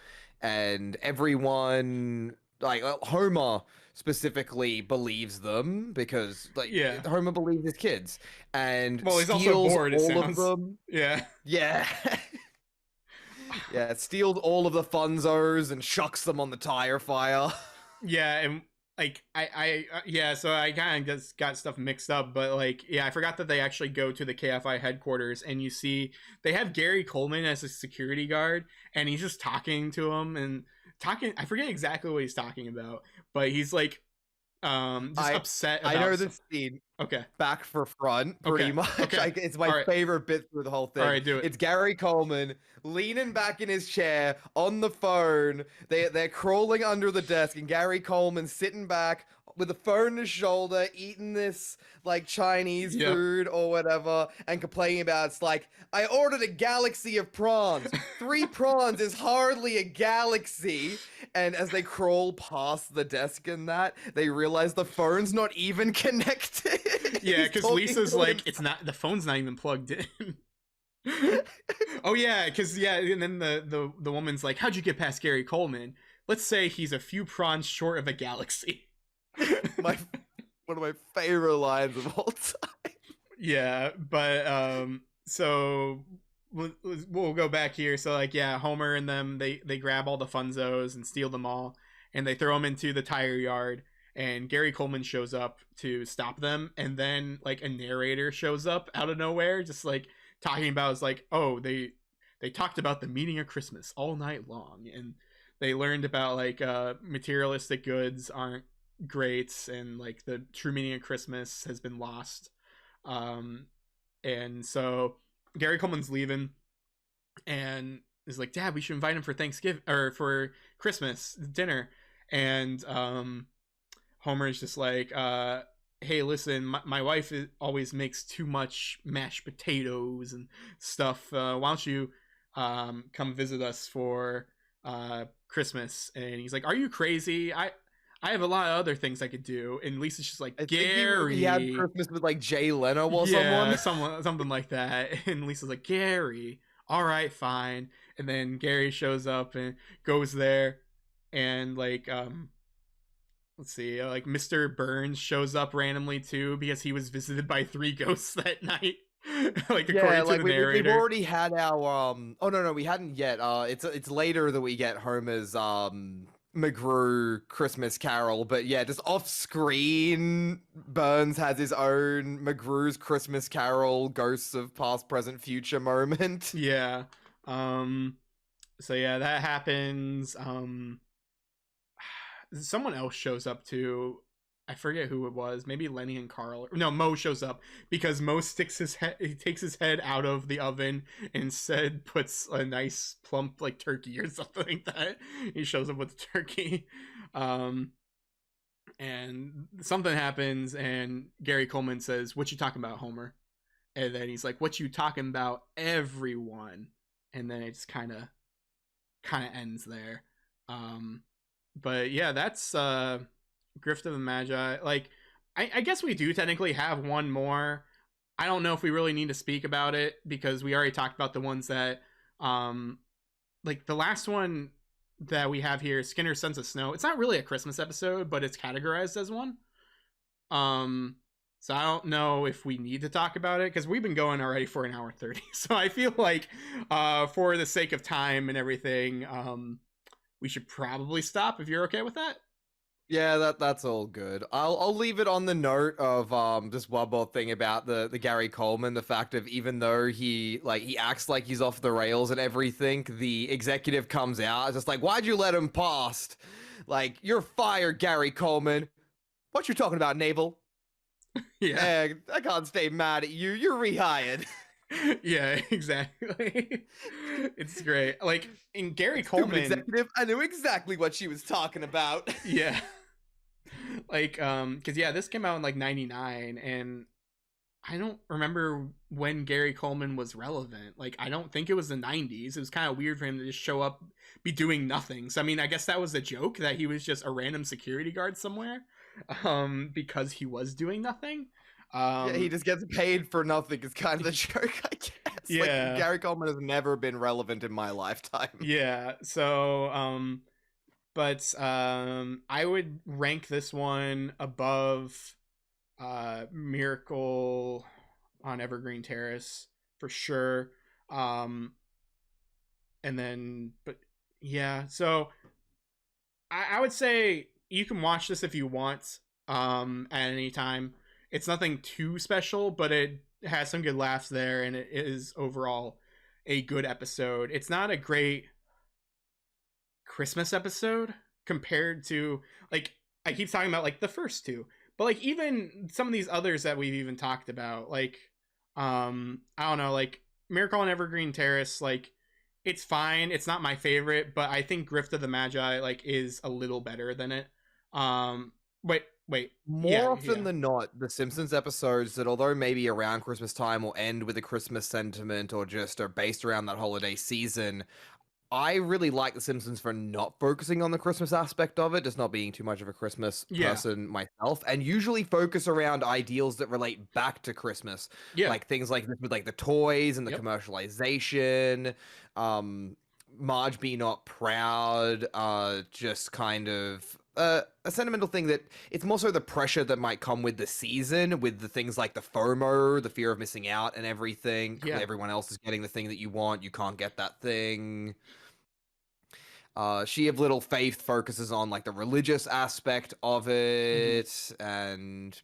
B: And everyone, like Homer specifically believes them because like
A: Yeah.
B: Homer believes his kids and
A: Well, he's also
B: steals
A: bored, it
B: all of
A: sounds.
B: them.
A: Yeah.
B: Yeah. Yeah, steals all of the funzos and chucks them on the tire fire.
A: Yeah, and like yeah, so I kind of just got stuff mixed up, but like yeah, I forgot that they actually go to the KFI headquarters, and you see they have Gary Coleman as a security guard, and he's just talking to him and talking. I forget exactly what he's talking about, but he's like just
B: I
A: upset
B: I
A: about
B: know
A: some.
B: this scene
A: Okay,
B: back for front pretty
A: okay,
B: much.
A: okay.
B: Like it's my
A: All right,
B: favorite bit through the whole
A: all
B: thing.
A: right, do it.
B: It's Gary Coleman leaning back in his chair on the phone. They're crawling under the desk, and Gary Coleman sitting back with the phone on his shoulder, eating this like Chinese
A: Yep.
B: food or whatever, and complaining about it's like I ordered a galaxy of prawns. 3 prawns is hardly a galaxy. And as they crawl past the desk and that, they realize the phone's not even connected.
A: Yeah,
B: He's
A: because
B: talking
A: Lisa's
B: to
A: like,
B: himself.
A: it's not, the phone's not even plugged in. Oh yeah, because yeah, and then the woman's like, how'd you get past Gary Coleman? Let's say he's a few prawns short of a galaxy.
B: My one of my favorite lines of all time.
A: Yeah, but so we'll go back here. So like yeah, Homer and them they grab all the funzos and steal them all, and they throw them into the tire yard. And Gary Coleman shows up to stop them, and then like a narrator shows up out of nowhere, just like talking about it's like, oh, they talked about the meaning of Christmas all night long, and they learned about like materialistic goods aren't great, and like the true meaning of Christmas has been lost. Um, and so Gary Coleman's leaving, and is like, Dad, we should invite him for Thanksgiving or for Christmas dinner. And Homer's just like, hey, listen, my wife always makes too much mashed potatoes and stuff. Why don't you come visit us for Christmas? And he's like, are you crazy? I have a lot of other things I could do. And Lisa's just like,
B: I think he had
A: Gary.
B: Christmas with like Jay Leno or
A: Yeah,
B: someone.
A: something like that. And Lisa's like, Gary, all right, fine. And then Gary shows up and goes there, and like let's see, like Mr. Burns shows up randomly too because he was visited by 3 ghosts that night. Like
B: Yeah,
A: according to
B: like
A: the
B: we've
A: narrator.
B: already had our oh no we hadn't yet. It's later that we get Homer's McGrew Christmas Carol, but yeah, just off screen, Burns has his own McGrew's Christmas Carol, ghosts of past, present, future moment.
A: Yeah. So yeah, that happens. Someone else shows up too. I forget who it was. Maybe Lenny and Carl. No, Mo shows up because Mo sticks his head. He takes his head out of the oven and instead puts a nice plump like turkey or something like that. He shows up with the turkey, and something happens, and Gary Coleman says, "What you talking about, Homer?" And then he's like, "What you talking about, everyone?" And then it's kind of ends there. Um, but yeah, that's Grift of the Magi. Like, I guess we do technically have one more. I don't know if we really need to speak about it because we already talked about the ones that, like the last one that we have here, Skinner's Sense of Snow. It's not really a Christmas episode, but it's categorized as one. Um, so I don't know if we need to talk about it because we've been going already for 1 hour 30. So I feel like, for the sake of time and everything, we should probably stop if you're okay with that.
B: Yeah, that's all good. I'll leave it on the note of just one more thing about the Gary Coleman, the fact of even though he acts like he's off the rails and everything, the executive comes out just like, why'd you let him past? Like, you're fired, Gary Coleman. What you talking about, Naval?
A: Yeah.
B: I can't stay mad at you. You're rehired.
A: Yeah, exactly. It's great. Like in Gary
B: Stupid
A: Coleman,
B: executive. I knew exactly what she was talking about.
A: yeah. Like cuz yeah, this came out in like 99, and I don't remember when Gary Coleman was relevant. Like I don't think it was the 90s. It was kind of weird for him to just show up be doing nothing. So I mean, I guess that was the joke that he was just a random security guard somewhere because he was doing nothing.
B: Yeah, he just gets paid for nothing. It's kind of the joke, I guess. Like
A: Yeah.
B: Gary Coleman has never been relevant in my lifetime.
A: Yeah. So but I would rank this one above Miracle on Evergreen Terrace for sure. Um, and then, but yeah, so I would say you can watch this if you want at any time. It's nothing too special, but it has some good laughs there, and it is overall a good episode. It's not a great Christmas episode compared to, like, I keep talking about like the first two, but like even some of these others that we've even talked about, like I don't know, like Miracle on Evergreen Terrace, like it's fine. It's not my favorite, but I think Grift of the Magi like is a little better than it. Um wait.
B: More often
A: Yeah.
B: than not, the Simpsons episodes that, although maybe around Christmas time or end with a Christmas sentiment or just are based around that holiday season, I really like The Simpsons for not focusing on the Christmas aspect of it, just not being too much of a Christmas
A: Yeah.
B: person myself, and usually focus around ideals that relate back to Christmas,
A: Yeah.
B: like things like this with like the toys and the
A: Yep.
B: commercialization, Marge Be Not Proud, just kind of a sentimental thing that it's more so the pressure that might come with the season, with the things like the FOMO, the fear of missing out and everything.
A: Yeah.
B: Everyone else is getting the thing that you want, you can't get that thing. She of Little Faith focuses on like the religious aspect of
A: Mm-hmm.
B: it, and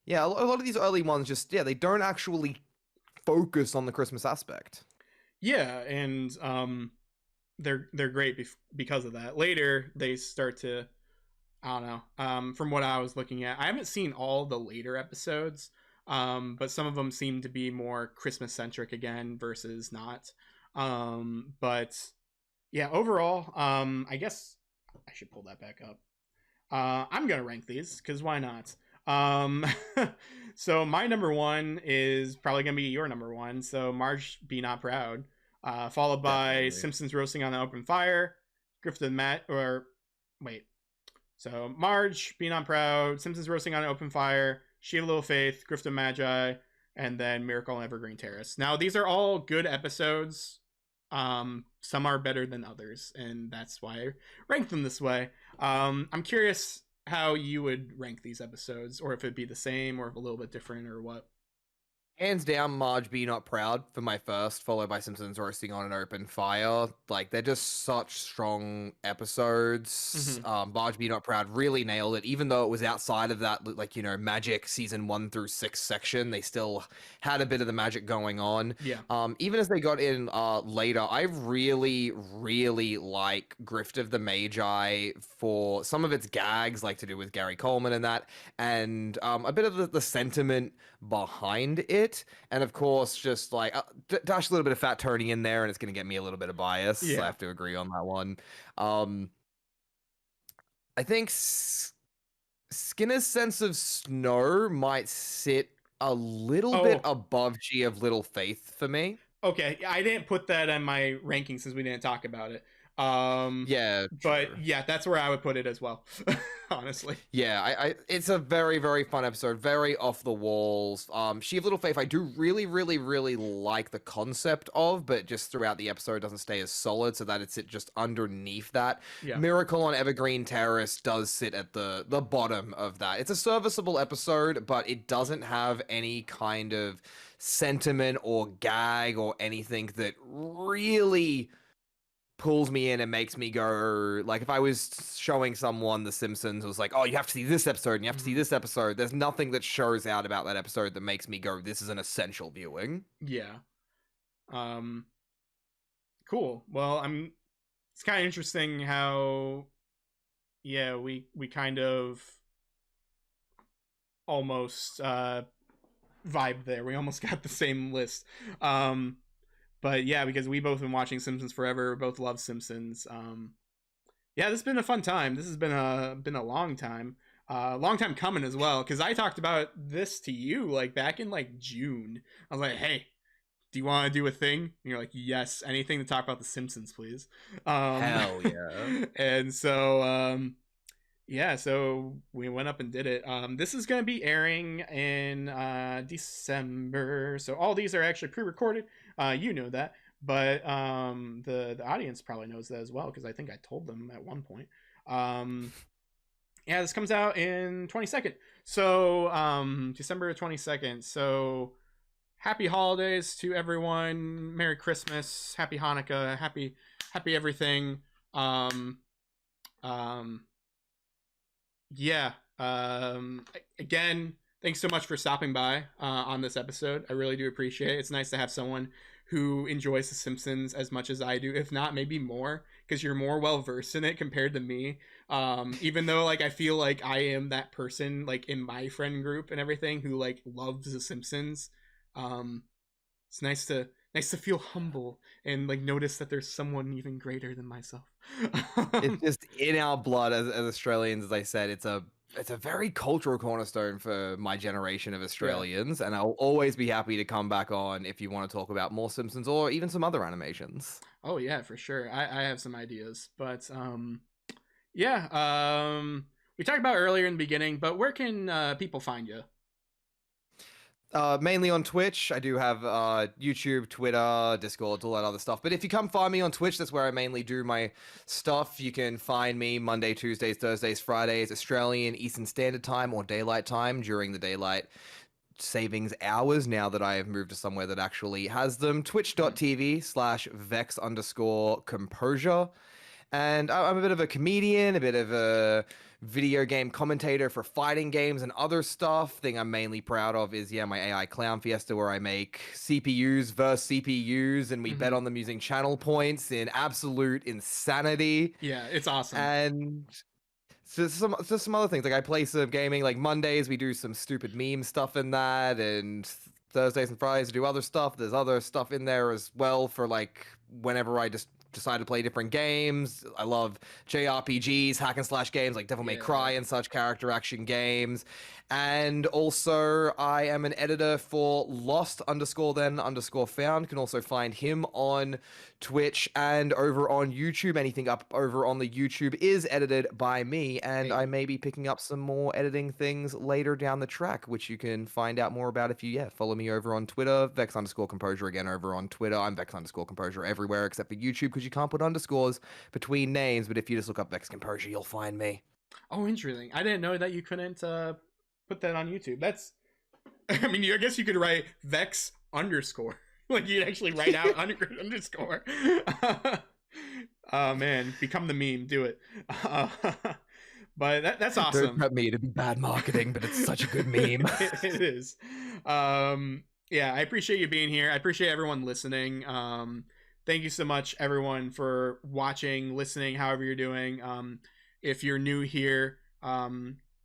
B: yeah, a lot of these early ones just they don't actually focus on the Christmas aspect.
A: Yeah, and they're great because of that. Later they start to, I don't know. From what I was looking at, I haven't seen all the later episodes, but some of them seem to be more Christmas centric again versus not. But yeah, overall, I guess I should pull that back up. I'm gonna rank these because why not? Um, so my number one is probably gonna be your number one. So Marge Be Not Proud, followed by
B: Definitely.
A: Simpsons Roasting on an Open Fire, Griffith Matt, or wait. So Marge Be Not Proud, Simpsons Roasting on an Open Fire, She of Little Faith, Griffith Magi, and then Miracle on Evergreen Terrace. Now these are all good episodes. Some are better than others, and that's why I rank them this way. I'm curious how you would rank these episodes, or if it'd be the same, or if a little bit different, or what.
B: Hands down, Marge Be Not Proud for my first, followed by Simpsons Roasting on an Open Fire. Like, they're just such strong episodes.
A: Mm-hmm.
B: Marge Be Not Proud really nailed it, even though it was outside of that, like, magic season 1 through 6 section. They still had a bit of the magic going on.
A: Yeah.
B: Even as they got in later, I really, really like Grift of the Magi for some of its gags, like to do with Gary Coleman and that, and a bit of the sentiment behind it, and of course just like dash a little bit of Fat Tony in there, and it's going to get me a little bit of bias. I
A: Yeah.
B: have to agree on that one. I think Skinner's sense of snow might sit a little bit
A: Oh,
B: above G of Little Faith for me.
A: okay. I didn't put that on my ranking since we didn't talk about it.
B: Yeah,
A: But
B: true.
A: yeah, that's where I would put it as well. Honestly.
B: Yeah, it's a very, very fun episode, very off the walls. She of Little Faith, I do really, really, really like the concept of, but just throughout the episode doesn't stay as solid, so that it's just underneath that.
A: Yeah.
B: Miracle on Evergreen Terrace does sit at the bottom of that. It's a serviceable episode, but it doesn't have any kind of sentiment or gag or anything that really pulls me in and makes me go, like, if I was showing someone The Simpsons, was like, oh, you have to see this episode and you have to see
A: Mm-hmm.
B: this episode, there's nothing that shows out about that episode that makes me go, this is an essential viewing.
A: Yeah. Um. Cool. Well, It's kind of interesting how, yeah, we kind of almost vibe there. We almost got the same list. But yeah, because we both been watching Simpsons forever, both love Simpsons. Yeah, this has been a fun time. This has been a long time coming as well. Because I talked about this to you like back in like June. I was like, hey, do you want to do a thing? And you're like, yes, anything to talk about the Simpsons, please.
B: Hell yeah.
A: And so yeah, so we went up and did it. This is going to be airing in December. So all these are actually pre-recorded. You know that. but the audience probably knows that as well because I think I told them at one point. Um, yeah, this comes out in 22nd. So December 22nd. So happy holidays to everyone. Merry Christmas, happy Hanukkah, happy everything. Um um yeah. Again, thanks so much for stopping by on this episode. I really do appreciate it. It's nice to have someone who enjoys The Simpsons as much as I do, if not maybe more, because you're more well versed in it compared to me. Even though like I feel like I am that person like in my friend group and everything who like loves The Simpsons. Um, it's nice to feel humble and like notice that there's someone even greater than myself.
B: It's just in our blood as Australians. As I said, it's a very cultural cornerstone for my generation of
A: Yeah.
B: Australians, and I'll always be happy to come back on if you want to talk about more Simpsons or even some other animations.
A: Oh yeah, for sure. I have some ideas, but yeah. We talked about earlier in the beginning, but where can people find you?
B: Mainly on Twitch. I do have YouTube, Twitter, Discord, all that other stuff. But if you come find me on Twitch, that's where I mainly do my stuff. You can find me Monday, Tuesdays, Thursdays, Fridays, Australian Eastern Standard Time or Daylight Time during the daylight savings hours now that I have moved to somewhere that actually has them. Twitch.tv/Vex underscore composure. And I'm a bit of a comedian, a bit of a video game commentator for fighting games and other stuff. Thing I'm mainly proud of is, yeah, my AI Clown Fiesta, where I make CPUs versus CPUs and we bet
A: Mm-hmm.
B: on them using channel points in absolute insanity.
A: Yeah, it's awesome.
B: And so some other things, like I play some gaming. Like Mondays, we do some stupid meme stuff in that, and Thursdays and Fridays we do other stuff. There's other stuff in there as well for like whenever I just decide to play different games. I love JRPGs, hack and slash games like Devil May
A: Yeah.
B: Cry and such character action games. And also, I am an editor for Lost underscore then underscore found. Can also find him on Twitch and over on YouTube. Anything up over on the YouTube is edited by me, and I
A: Hey.
B: may be picking up some more editing things later down the track, which you can find out more about if you, yeah, follow me over on Twitter, Vex underscore composure again over on Twitter. I'm Vex underscore composure everywhere except for YouTube because you can't put underscores between names, but if you just look up Vex composure, you'll find me.
A: Oh, interesting. I didn't know that you couldn't put that on YouTube. That's I mean, I guess you could write Vex underscore. Like you'd actually write out underscore. Oh man, become the meme. Do it. But that's
B: Don't
A: awesome.
B: prep me to be bad marketing, but it's such a good meme.
A: It is. Yeah, I appreciate you being here. I appreciate everyone listening. Thank you so much, everyone, for watching, listening, however you're doing. If you're new here,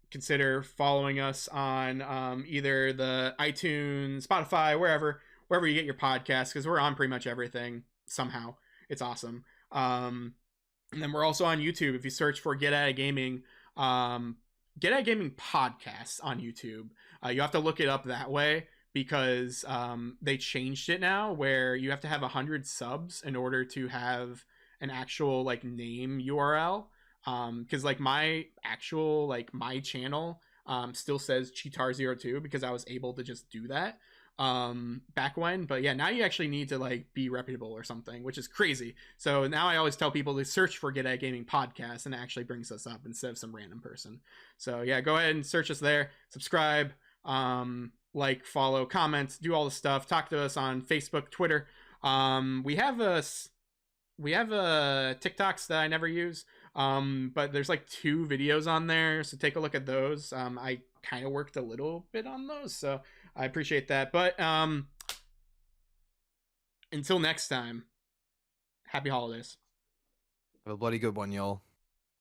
A: consider following us on either the iTunes, Spotify, wherever you get your podcasts, because we're on pretty much everything somehow. It's awesome. And then we're also on YouTube. If you search for Get At It Gaming, Get At It Gaming podcast on YouTube, you have to look it up that way because they changed it now where you have to have 100 subs in order to have an actual like name URL. Because like my actual like my channel still says Cheetar02 because I was able to just do that back when. But yeah, now you actually need to like be reputable or something, which is crazy. So now I always tell people to search for Get At Gaming podcast, and it actually brings us up instead of some random person. So yeah, go ahead and search us there, subscribe, like, follow, comment, do all the stuff. Talk to us on Facebook, Twitter. We have a TikToks that I never use, but there's like 2 videos on there, so take a look at those. I kind of worked a little bit on those, so I appreciate that. But until next time, happy holidays.
B: Have a bloody good one, y'all.